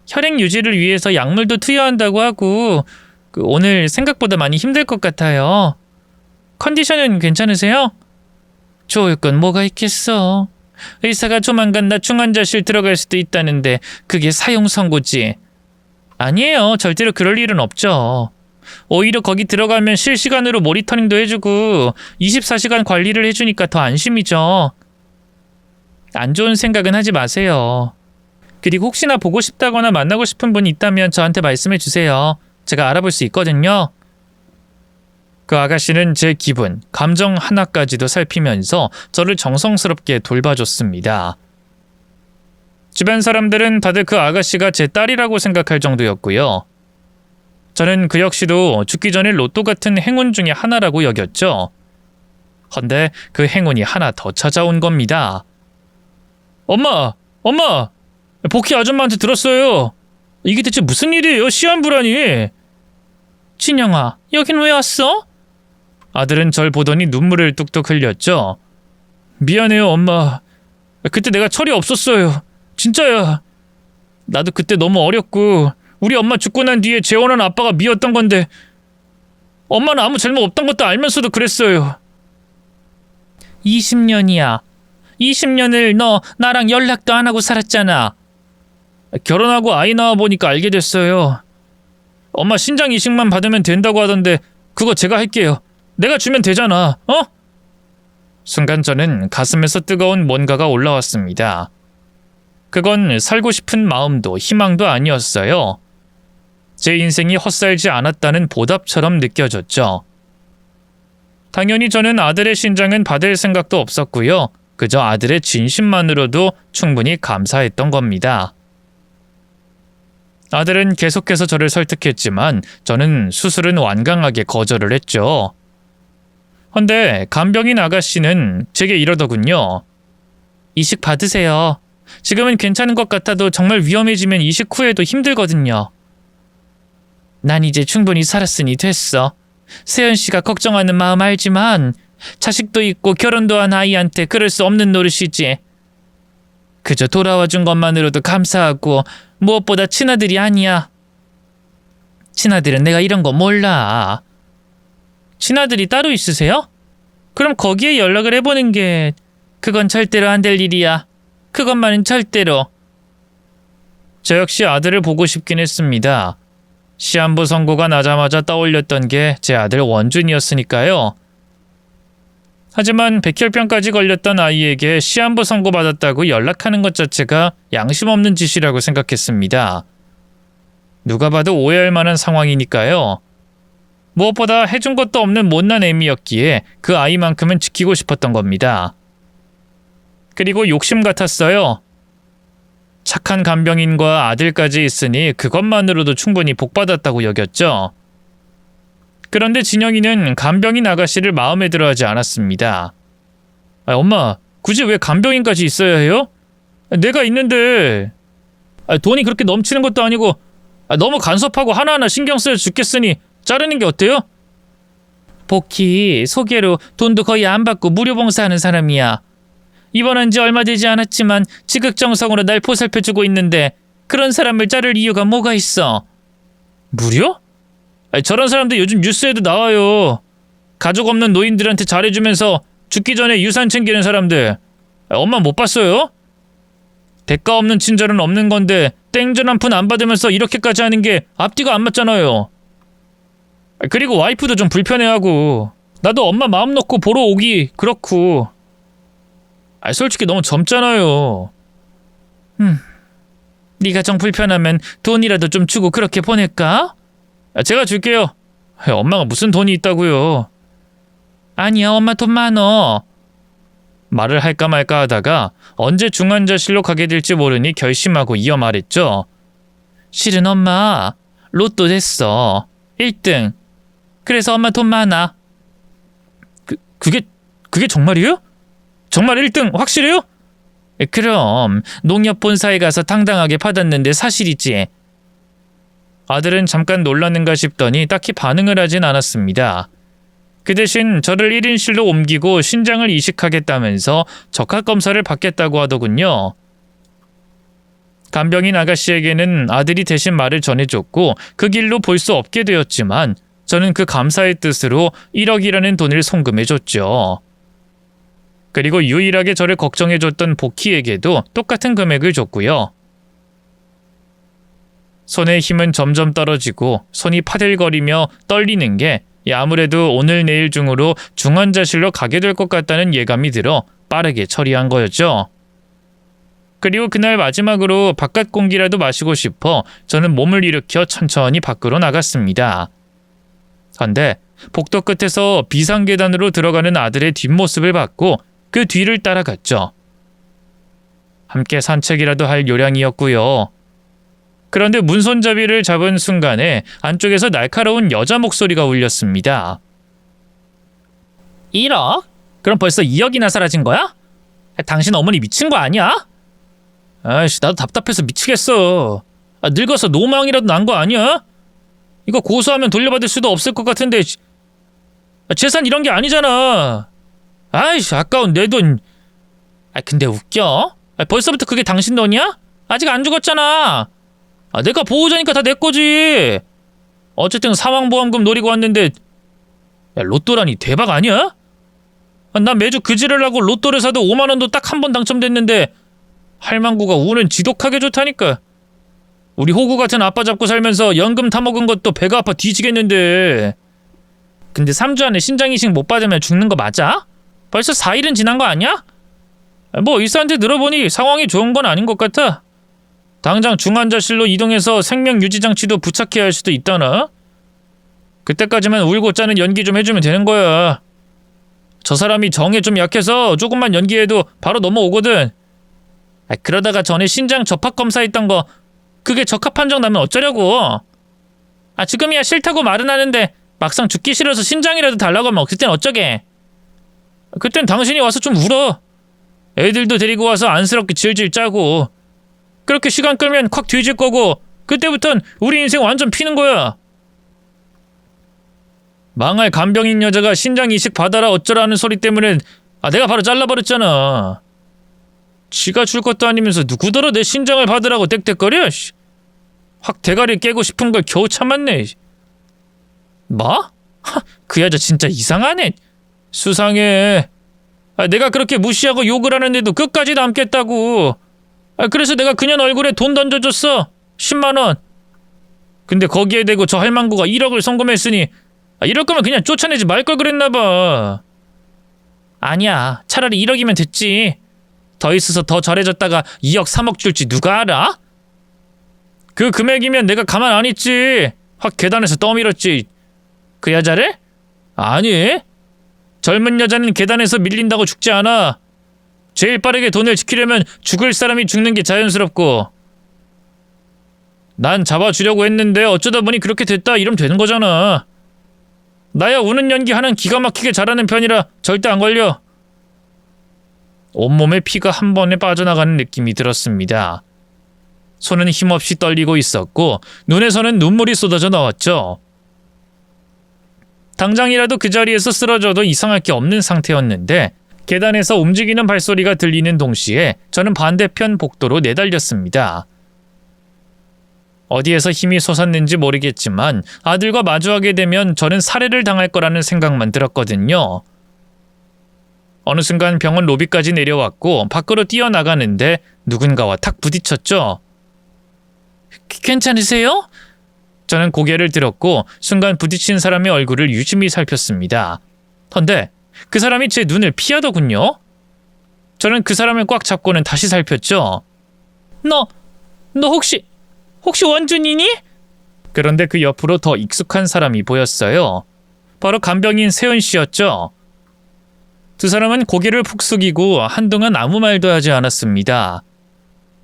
혈액 유지를 위해서 약물도 투여한다고 하고 오늘 생각보다 많이 힘들 것 같아요. 컨디션은 괜찮으세요? 좋을 건 뭐가 있겠어. 의사가 조만간 나 중환자실 들어갈 수도 있다는데 그게 사용 선고지. 아니에요. 절대로 그럴 일은 없죠. 오히려 거기 들어가면 실시간으로 모니터링도 해주고 24시간 관리를 해주니까 더 안심이죠. 안 좋은 생각은 하지 마세요. 그리고 혹시나 보고 싶다거나 만나고 싶은 분이 있다면 저한테 말씀해 주세요. 제가 알아볼 수 있거든요. 그 아가씨는 제 기분, 감정 하나까지도 살피면서 저를 정성스럽게 돌봐줬습니다. 주변 사람들은 다들 그 아가씨가 제 딸이라고 생각할 정도였고요. 저는 그 역시도 죽기 전에 로또 같은 행운 중에 하나라고 여겼죠. 헌데 그 행운이 하나 더 찾아온 겁니다. 엄마! 복희 아줌마한테 들었어요. 이게 대체 무슨 일이에요? 시한부라니. 진영아, 여긴 왜 왔어? 아들은 절 보더니 눈물을 뚝뚝 흘렸죠. 미안해요, 엄마. 그때 내가 철이 없었어요. 진짜야. 나도 그때 너무 어렸고 우리 엄마 죽고 난 뒤에 재혼한 아빠가 미웠던 건데 엄마는 아무 잘못 없던 것도 알면서도 그랬어요. 20년이야. 20년을 너 나랑 연락도 안 하고 살았잖아. 결혼하고 아이 낳아보니까 알게 됐어요. 엄마 신장 이식만 받으면 된다고 하던데 그거 제가 할게요. 내가 주면 되잖아. 어? 순간 저는 가슴에서 뜨거운 뭔가가 올라왔습니다. 그건 살고 싶은 마음도 희망도 아니었어요. 제 인생이 헛살지 않았다는 보답처럼 느껴졌죠. 당연히 저는 아들의 신장은 받을 생각도 없었고요. 그저 아들의 진심만으로도 충분히 감사했던 겁니다. 아들은 계속해서 저를 설득했지만 저는 수술은 완강하게 거절을 했죠. 헌데 간병인 아가씨는 제게 이러더군요. 이식 받으세요. 지금은 괜찮은 것 같아도 정말 위험해지면 이식 후에도 힘들거든요. 난 이제 충분히 살았으니 됐어. 세연 씨가 걱정하는 마음 알지만 자식도 있고 결혼도 한 아이한테 그럴 수 없는 노릇이지. 그저 돌아와 준 것만으로도 감사하고 무엇보다 친아들이 아니야. 친아들은 내가 이런 거 몰라. 친아들이 따로 있으세요? 그럼 거기에 연락을 해보는 게 그건 절대로 안 될 일이야. 그것만은 절대로. 저 역시 아들을 보고 싶긴 했습니다. 시한부 선고가 나자마자 떠올렸던 게 제 아들 원준이었으니까요. 하지만 백혈병까지 걸렸던 아이에게 시한부 선고받았다고 연락하는 것 자체가 양심 없는 짓이라고 생각했습니다. 누가 봐도 오해할 만한 상황이니까요. 무엇보다 해준 것도 없는 못난 애미였기에 그 아이만큼은 지키고 싶었던 겁니다. 그리고 욕심 같았어요. 착한 간병인과 아들까지 있으니 그것만으로도 충분히 복받았다고 여겼죠. 그런데 진영이는 간병인 아가씨를 마음에 들어하지 않았습니다. 엄마, 굳이 왜 간병인까지 있어야 해요? 내가 있는데 돈이 그렇게 넘치는 것도 아니고 너무 간섭하고 하나하나 신경 쓰여 죽겠으니 자르는 게 어때요? 복희 소개로 돈도 거의 안 받고 무료 봉사하는 사람이야. 입원한 지 얼마 되지 않았지만 지극정성으로 날 보살펴주고 있는데 그런 사람을 자를 이유가 뭐가 있어? 무료? 저런 사람들 요즘 뉴스에도 나와요. 가족 없는 노인들한테 잘해주면서 죽기 전에 유산 챙기는 사람들. 엄마 못 봤어요? 대가 없는 친절은 없는 건데 땡전 한 푼 안 받으면서 이렇게까지 하는 게 앞뒤가 안 맞잖아요. 그리고 와이프도 좀 불편해하고 나도 엄마 마음 놓고 보러 오기 그렇고. 솔직히 너무 젊잖아요. 네가 정 불편하면 돈이라도 좀 주고 그렇게 보낼까? 제가 줄게요. 엄마가 무슨 돈이 있다고요. 아니야, 엄마 돈 많어. 말을 할까 말까 하다가 언제 중환자실로 가게 될지 모르니 결심하고 이어 말했죠. 실은 엄마 로또 됐어. 1등. 그래서 엄마 돈 많아. 그게 정말이에요? 정말 1등 확실해요? 그럼 농협 본사에 가서 당당하게 받았는데 사실이지. 아들은 잠깐 놀랐는가 싶더니 딱히 반응을 하진 않았습니다. 그 대신 저를 1인실로 옮기고 신장을 이식하겠다면서 적합검사를 받겠다고 하더군요. 간병인 아가씨에게는 아들이 대신 말을 전해줬고 그 길로 볼 수 없게 되었지만 저는 그 감사의 뜻으로 1억이라는 돈을 송금해줬죠. 그리고 유일하게 저를 걱정해줬던 복희에게도 똑같은 금액을 줬고요. 손의 힘은 점점 떨어지고 손이 파들거리며 떨리는 게 아무래도 오늘 내일 중으로 중환자실로 가게 될 것 같다는 예감이 들어 빠르게 처리한 거였죠. 그리고 그날 마지막으로 바깥 공기라도 마시고 싶어 저는 몸을 일으켜 천천히 밖으로 나갔습니다. 그런데 복도 끝에서 비상계단으로 들어가는 아들의 뒷모습을 봤고 그 뒤를 따라갔죠. 함께 산책이라도 할 요량이었고요. 그런데 문손잡이를 잡은 순간에 안쪽에서 날카로운 여자 목소리가 울렸습니다. 1억? 그럼 벌써 2억이나 사라진 거야? 당신 어머니 미친 거 아니야? 아이씨, 나도 답답해서 미치겠어. 늙어서 노망이라도 난 거 아니야? 이거 고소하면 돌려받을 수도 없을 것 같은데 재산 이런 게 아니잖아. 아이씨, 아까운 내 돈. 근데 웃겨? 벌써부터 그게 당신 돈이야? 아직 안 죽었잖아. 내가 보호자니까 다 내 거지. 어쨌든 사망보험금 노리고 왔는데 로또라니 대박 아니야? 난 매주 그지를 하고 로또를 사도 5만 원도 딱 한 번 당첨됐는데 할망구가 운은 지독하게 좋다니까. 우리 호구 같은 아빠 잡고 살면서 연금 타먹은 것도 배가 아파 뒤지겠는데. 근데 3주 안에 신장 이식 못 받으면 죽는 거 맞아? 벌써 4일은 지난 거 아니야? 뭐 의사한테 들어보니 상황이 좋은 건 아닌 것 같아. 당장 중환자실로 이동해서 생명유지장치도 부착해야 할 수도 있다나? 그때까지만 울고 짜는 연기 좀 해주면 되는 거야. 저 사람이 정에 좀 약해서 조금만 연기해도 바로 넘어오거든. 그러다가 전에 신장 접합 검사했던 거 그게 적합 판정 나면 어쩌려고. 지금이야 싫다고 말은 하는데 막상 죽기 싫어서 신장이라도 달라고 하면 그땐 어쩌게. 그땐 당신이 와서 좀 울어. 애들도 데리고 와서 안쓰럽게 질질 짜고. 그렇게 시간 끌면 콱 뒤질 거고 그때부턴 우리 인생 완전 피는 거야. 망할 간병인 여자가 신장 이식 받아라 어쩌라는 소리 때문에 내가 바로 잘라버렸잖아. 지가 줄 것도 아니면서 누구더러 내 신장을 받으라고 떽떽거려? 확 대가리 깨고 싶은 걸 겨우 참았네. 뭐? 그 여자 진짜 이상하네. 수상해. 내가 그렇게 무시하고 욕을 하는데도 끝까지 남겠다고. 그래서 내가 그년 얼굴에 돈 던져줬어. 10만 원. 근데 거기에 대고 저 할망구가 1억을 송금했으니 이럴 거면 그냥 쫓아내지 말 걸 그랬나 봐. 아니야. 차라리 1억이면 됐지. 더 있어서 더 잘해졌다가 2억 3억 줄지 누가 알아? 그 금액이면 내가 가만 안 있지. 확 계단에서 떠밀었지. 그 여자를? 아니. 젊은 여자는 계단에서 밀린다고 죽지 않아. 제일 빠르게 돈을 지키려면 죽을 사람이 죽는 게 자연스럽고. 난 잡아주려고 했는데 어쩌다 보니 그렇게 됐다 이러면 되는 거잖아. 나야 우는 연기 하는 기가 막히게 잘하는 편이라 절대 안 걸려. 온몸에 피가 한 번에 빠져나가는 느낌이 들었습니다. 손은 힘없이 떨리고 있었고 눈에서는 눈물이 쏟아져 나왔죠. 당장이라도 그 자리에서 쓰러져도 이상할 게 없는 상태였는데 계단에서 움직이는 발소리가 들리는 동시에 저는 반대편 복도로 내달렸습니다. 어디에서 힘이 솟았는지 모르겠지만 아들과 마주하게 되면 저는 살해를 당할 거라는 생각만 들었거든요. 어느 순간 병원 로비까지 내려왔고 밖으로 뛰어나가는데 누군가와 탁 부딪혔죠. 괜찮으세요? 저는 고개를 들었고 순간 부딪힌 사람의 얼굴을 유심히 살폈습니다. 헌데 그 사람이 제 눈을 피하더군요. 저는 그 사람을 꽉 잡고는 다시 살폈죠. 너 혹시 원준이니? 그런데 그 옆으로 더 익숙한 사람이 보였어요. 바로 간병인 세은 씨였죠. 두 사람은 고개를 푹 숙이고 한동안 아무 말도 하지 않았습니다.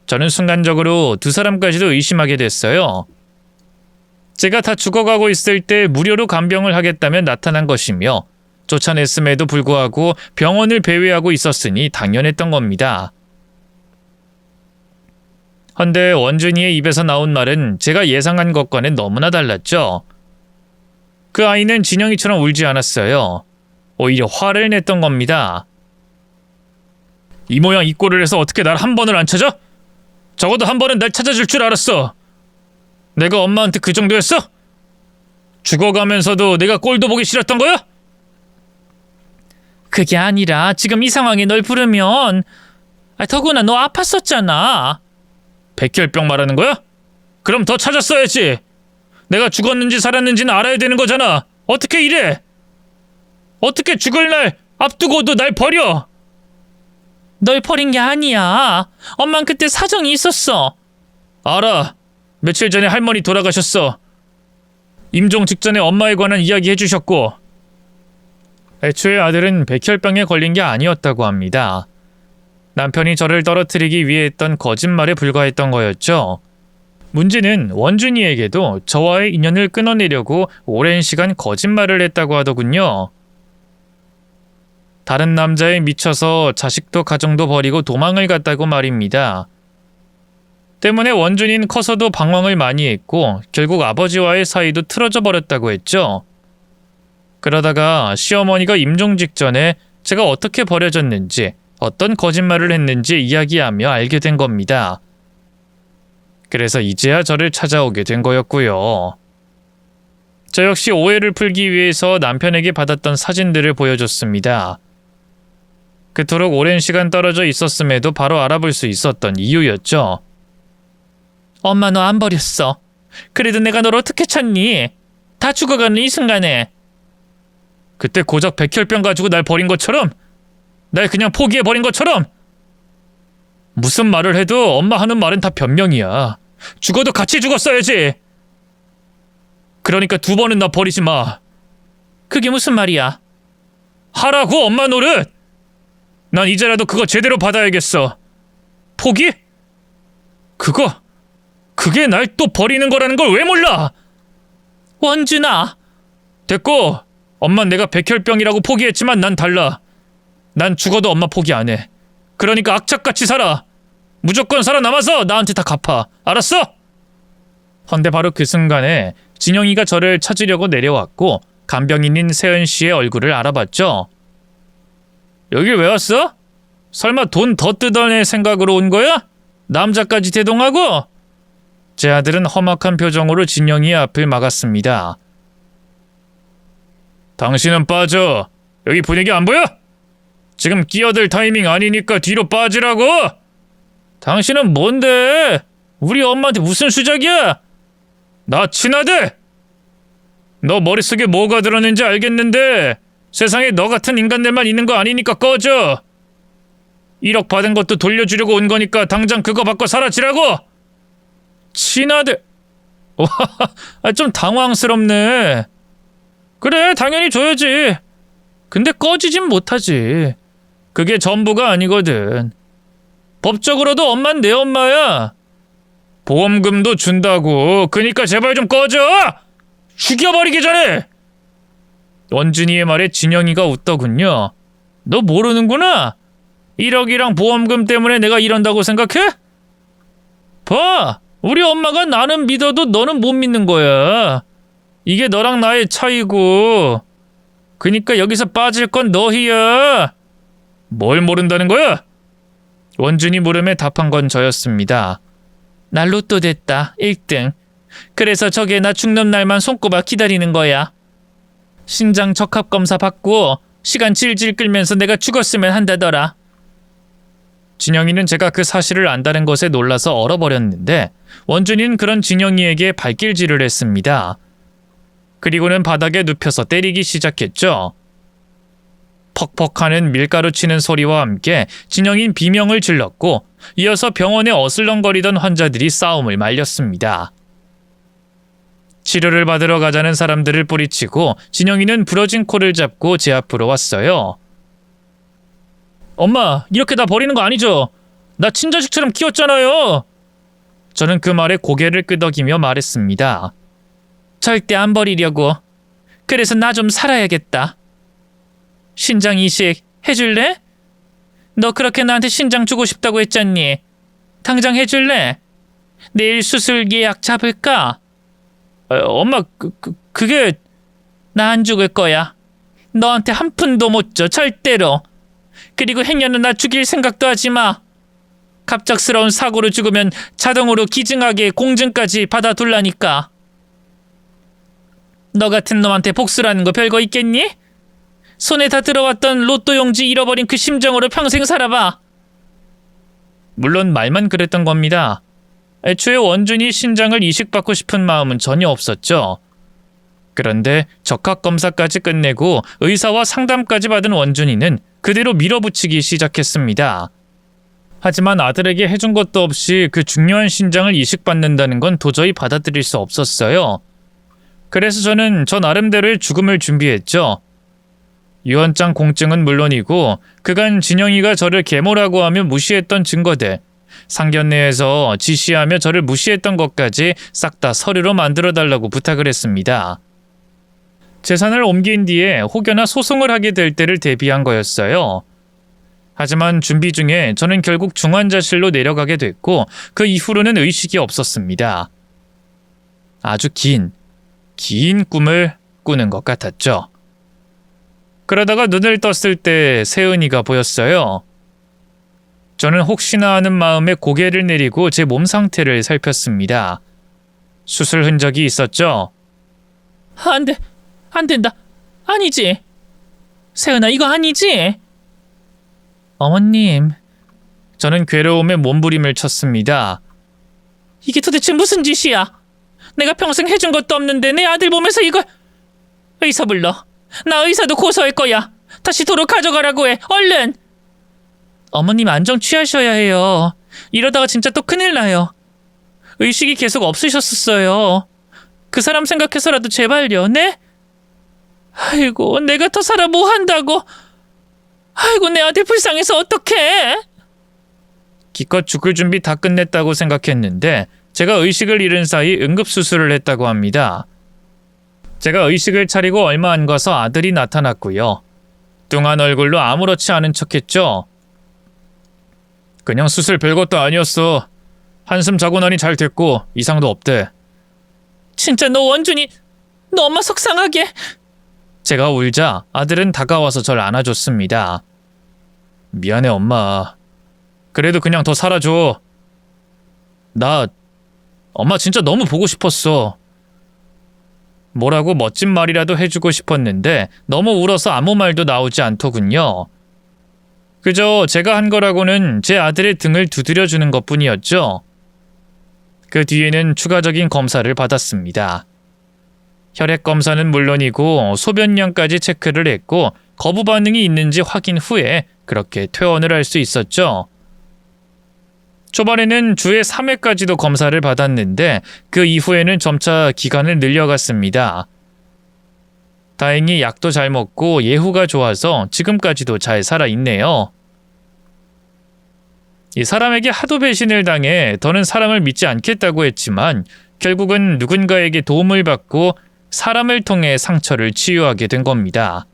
저는 순간적으로 두 사람까지도 의심하게 됐어요. 제가 다 죽어가고 있을 때 무료로 간병을 하겠다며 나타난 것이며 쫓아냈음에도 불구하고 병원을 배회하고 있었으니 당연했던 겁니다. 헌데 원준이의 입에서 나온 말은 제가 예상한 것과는 너무나 달랐죠. 그 아이는 진영이처럼 울지 않았어요. 오히려 화를 냈던 겁니다. 이 모양 이 꼴을 해서 어떻게 날 한 번을 안 찾아? 적어도 한 번은 날 찾아줄 줄 알았어. 내가 엄마한테 그 정도였어? 죽어가면서도 내가 꼴도 보기 싫었던 거야? 그게 아니라 지금 이 상황에 널 부르면 더구나 너 아팠었잖아. 백혈병 말하는 거야? 그럼 더 찾았어야지. 내가 죽었는지 살았는지는 알아야 되는 거잖아. 어떻게 이래? 어떻게 죽을 날 앞두고도 날 버려? 널 버린 게 아니야. 엄만 그때 사정이 있었어. 알아. 며칠 전에 할머니 돌아가셨어. 임종 직전에 엄마에 관한 이야기 해주셨고. 애초에 아들은 백혈병에 걸린 게 아니었다고 합니다. 남편이 저를 떨어뜨리기 위해 했던 거짓말에 불과했던 거였죠. 문제는 원준이에게도 저와의 인연을 끊어내려고 오랜 시간 거짓말을 했다고 하더군요. 다른 남자에 미쳐서 자식도 가정도 버리고 도망을 갔다고 말입니다. 때문에 원준이는 커서도 방황을 많이 했고 결국 아버지와의 사이도 틀어져 버렸다고 했죠. 그러다가 시어머니가 임종 직전에 제가 어떻게 버려졌는지 어떤 거짓말을 했는지 이야기하며 알게 된 겁니다. 그래서 이제야 저를 찾아오게 된 거였고요. 저 역시 오해를 풀기 위해서 남편에게 받았던 사진들을 보여줬습니다. 그토록 오랜 시간 떨어져 있었음에도 바로 알아볼 수 있었던 이유였죠. 엄마 너 안 버렸어. 그래도 내가 널 어떻게 찾니? 다 죽어가는 이 순간에. 그때 고작 백혈병 가지고 날 버린 것처럼? 날 그냥 포기해버린 것처럼? 무슨 말을 해도 엄마 하는 말은 다 변명이야. 죽어도 같이 죽었어야지. 그러니까 2번은 나 버리지 마. 그게 무슨 말이야? 하라고 엄마 노릇! 난 이제라도 그거 제대로 받아야겠어. 포기? 그게 날 또 버리는 거라는 걸 왜 몰라? 원준아! 됐고, 엄만 내가 백혈병이라고 포기했지만 난 달라. 난 죽어도 엄마 포기 안 해. 그러니까 악착같이 살아. 무조건 살아남아서 나한테 다 갚아. 알았어? 헌데 바로 그 순간에 진영이가 저를 찾으려고 내려왔고 간병인인 세은 씨의 얼굴을 알아봤죠. 여길 왜 왔어? 설마 돈 더 뜯어낼 생각으로 온 거야? 남자까지 대동하고? 제 아들은 험악한 표정으로 진영이의 앞을 막았습니다. 당신은 빠져. 여기 분위기 안 보여? 지금 끼어들 타이밍 아니니까 뒤로 빠지라고! 당신은 뭔데? 우리 엄마한테 무슨 수작이야? 나 친아들! 너 머릿속에 뭐가 들었는지 알겠는데 세상에 너 같은 인간들만 있는 거 아니니까 꺼져! 1억 받은 것도 돌려주려고 온 거니까 당장 그거 받고 사라지라고! 친아들! 와, 좀 당황스럽네. 그래, 당연히 줘야지. 근데 꺼지진 못하지. 그게 전부가 아니거든. 법적으로도 엄만 내 엄마야. 보험금도 준다고. 그니까 제발 좀 꺼져! 죽여버리기 전에! 원준이의 말에 진영이가 웃더군요. 너 모르는구나? 1억이랑 보험금 때문에 내가 이런다고 생각해? 봐! 우리 엄마가 나는 믿어도 너는 못 믿는 거야. 이게 너랑 나의 차이고. 그니까 여기서 빠질 건 너희야. 뭘 모른다는 거야? 원준이 물음에 답한 건 저였습니다. 나 로또 됐다. 1등. 그래서 저게 나 죽는 날만 손꼽아 기다리는 거야. 신장 적합검사 받고 시간 질질 끌면서 내가 죽었으면 한다더라. 진영이는 제가 그 사실을 안다는 것에 놀라서 얼어버렸는데 원준이는 그런 진영이에게 발길질을 했습니다. 그리고는 바닥에 눕혀서 때리기 시작했죠. 퍽퍽하는 밀가루 치는 소리와 함께 진영이는 비명을 질렀고 이어서 병원에 어슬렁거리던 환자들이 싸움을 말렸습니다. 치료를 받으러 가자는 사람들을 뿌리치고 진영이는 부러진 코를 잡고 제 앞으로 왔어요. 엄마, 이렇게 나 버리는 거 아니죠? 나 친자식처럼 키웠잖아요. 저는 그 말에 고개를 끄덕이며 말했습니다. 절대 안 버리려고. 그래서 나 좀 살아야겠다. 신장 이식 해줄래? 너 그렇게 나한테 신장 주고 싶다고 했잖니. 당장 해줄래? 내일 수술 예약 잡을까? 엄마, 그게... 나 안 죽을 거야. 너한테 한 푼도 못 줘, 절대로. 그리고 행여는 나 죽일 생각도 하지 마. 갑작스러운 사고로 죽으면 자동으로 기증하게 공증까지 받아둘라니까. 너 같은 놈한테 복수라는 거 별거 있겠니? 손에 다 들어왔던 로또 용지 잃어버린 그 심정으로 평생 살아봐. 물론 말만 그랬던 겁니다. 애초에 원준이 신장을 이식받고 싶은 마음은 전혀 없었죠. 그런데 적합검사까지 끝내고 의사와 상담까지 받은 원준이는 그대로 밀어붙이기 시작했습니다. 하지만 아들에게 해준 것도 없이 그 중요한 신장을 이식받는다는 건 도저히 받아들일 수 없었어요. 그래서 저는 저 나름대로의 죽음을 준비했죠. 유언장 공증은 물론이고 그간 진영이가 저를 계모라고 하며 무시했던 증거들, 상견례에서 지시하며 저를 무시했던 것까지 싹 다 서류로 만들어달라고 부탁을 했습니다. 재산을 옮긴 뒤에 혹여나 소송을 하게 될 때를 대비한 거였어요. 하지만 준비 중에 저는 결국 중환자실로 내려가게 됐고 그 이후로는 의식이 없었습니다. 아주 긴 꿈을 꾸는 것 같았죠. 그러다가 눈을 떴을 때 세은이가 보였어요. 저는 혹시나 하는 마음에 고개를 내리고 제 몸 상태를 살폈습니다. 수술 흔적이 있었죠? 안 돼. 안 된다. 아니지. 세은아, 이거 아니지? 어머님. 저는 괴로움에 몸부림을 쳤습니다. 이게 도대체 무슨 짓이야? 내가 평생 해준 것도 없는데 내 아들 몸에서 이걸... 의사 불러. 나 의사도 고소할 거야. 다시 도로 가져가라고 해. 얼른. 어머님 안정 취하셔야 해요. 이러다가 진짜 또 큰일 나요. 의식이 계속 없으셨었어요. 그 사람 생각해서라도 제발요. 네? 아이고, 내가 더 살아 뭐 한다고. 아이고, 내 아들 불쌍해서 어떡해. 기껏 죽을 준비 다 끝냈다고 생각했는데 제가 의식을 잃은 사이 응급수술을 했다고 합니다. 제가 의식을 차리고 얼마 안 가서 아들이 나타났고요. 뚱한 얼굴로 아무렇지 않은 척했죠. 그냥 수술 별것도 아니었어. 한숨 자고 나니 잘 됐고 이상도 없대. 진짜 너 원준이... 너 엄마 속상하게... 제가 울자 아들은 다가와서 절 안아줬습니다. 미안해 엄마. 그래도 그냥 더 살아줘. 나 엄마 진짜 너무 보고 싶었어. 뭐라고 멋진 말이라도 해주고 싶었는데 너무 울어서 아무 말도 나오지 않더군요. 그저 제가 한 거라고는 제 아들의 등을 두드려주는 것뿐이었죠. 그 뒤에는 추가적인 검사를 받았습니다. 혈액 검사는 물론이고 소변량까지 체크를 했고 거부 반응이 있는지 확인 후에 그렇게 퇴원을 할 수 있었죠. 초반에는 주에 3회까지도 검사를 받았는데 그 이후에는 점차 기간을 늘려갔습니다. 다행히 약도 잘 먹고 예후가 좋아서 지금까지도 잘 살아있네요. 이 사람에게 하도 배신을 당해 더는 사람을 믿지 않겠다고 했지만 결국은 누군가에게 도움을 받고 사람을 통해 상처를 치유하게 된 겁니다.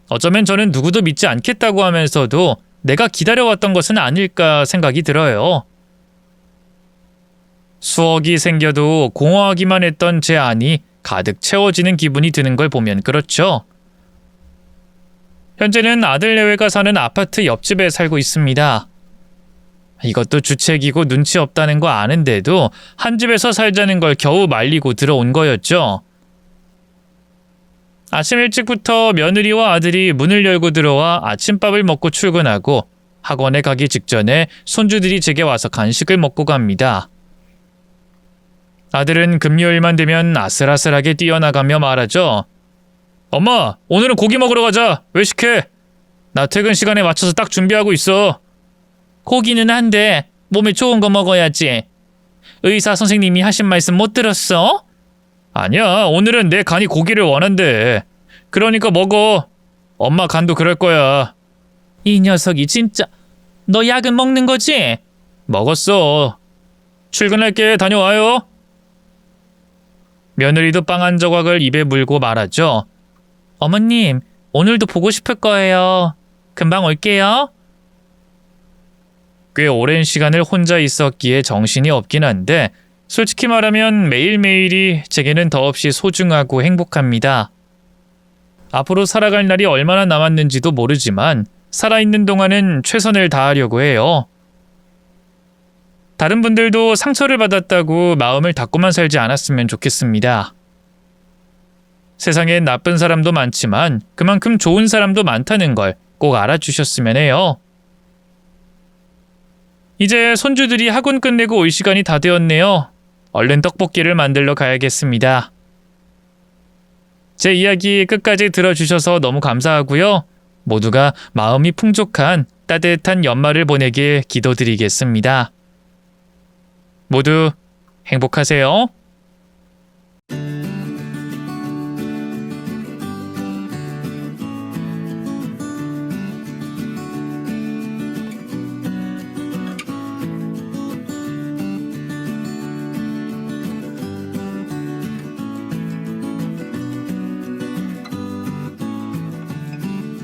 어쩌면 저는 누구도 믿지 않겠다고 하면서도 내가 기다려왔던 것은 아닐까 생각이 들어요. 수억이 생겨도 공허하기만 했던 제 안이 가득 채워지는 기분이 드는 걸 보면 그렇죠. 현재는 아들 내외가 사는 아파트 옆집에 살고 있습니다. 이것도 주책이고 눈치 없다는 거 아는데도 한 집에서 살자는 걸 겨우 말리고 들어온 거였죠. 아침 일찍부터 며느리와 아들이 문을 열고 들어와 아침밥을 먹고 출근하고 학원에 가기 직전에 손주들이 제게 와서 간식을 먹고 갑니다. 아들은 금요일만 되면 아슬아슬하게 뛰어나가며 말하죠. 엄마, 오늘은 고기 먹으러 가자. 외식해. 나 퇴근 시간에 맞춰서 딱 준비하고 있어. 고기는 한데 몸에 좋은 거 먹어야지. 의사 선생님이 하신 말씀 못 들었어? 아니야, 오늘은 내 간이 고기를 원한대. 그러니까 먹어. 엄마 간도 그럴 거야. 이 녀석이 진짜... 너 약은 먹는 거지? 먹었어. 출근할게. 다녀와요. 며느리도 빵 한 조각을 입에 물고 말하죠. 어머님, 오늘도 보고 싶을 거예요. 금방 올게요. 꽤 오랜 시간을 혼자 있었기에 정신이 없긴 한데 솔직히 말하면 매일매일이 제게는 더없이 소중하고 행복합니다. 앞으로 살아갈 날이 얼마나 남았는지도 모르지만 살아있는 동안은 최선을 다하려고 해요. 다른 분들도 상처를 받았다고 마음을 닫고만 살지 않았으면 좋겠습니다. 세상엔 나쁜 사람도 많지만 그만큼 좋은 사람도 많다는 걸 꼭 알아주셨으면 해요. 이제 손주들이 학원 끝내고 올 시간이 다 되었네요. 얼른 떡볶이를 만들러 가야겠습니다. 제 이야기 끝까지 들어주셔서 너무 감사하고요. 모두가 마음이 풍족한 따뜻한 연말을 보내길 기도드리겠습니다. 모두 행복하세요.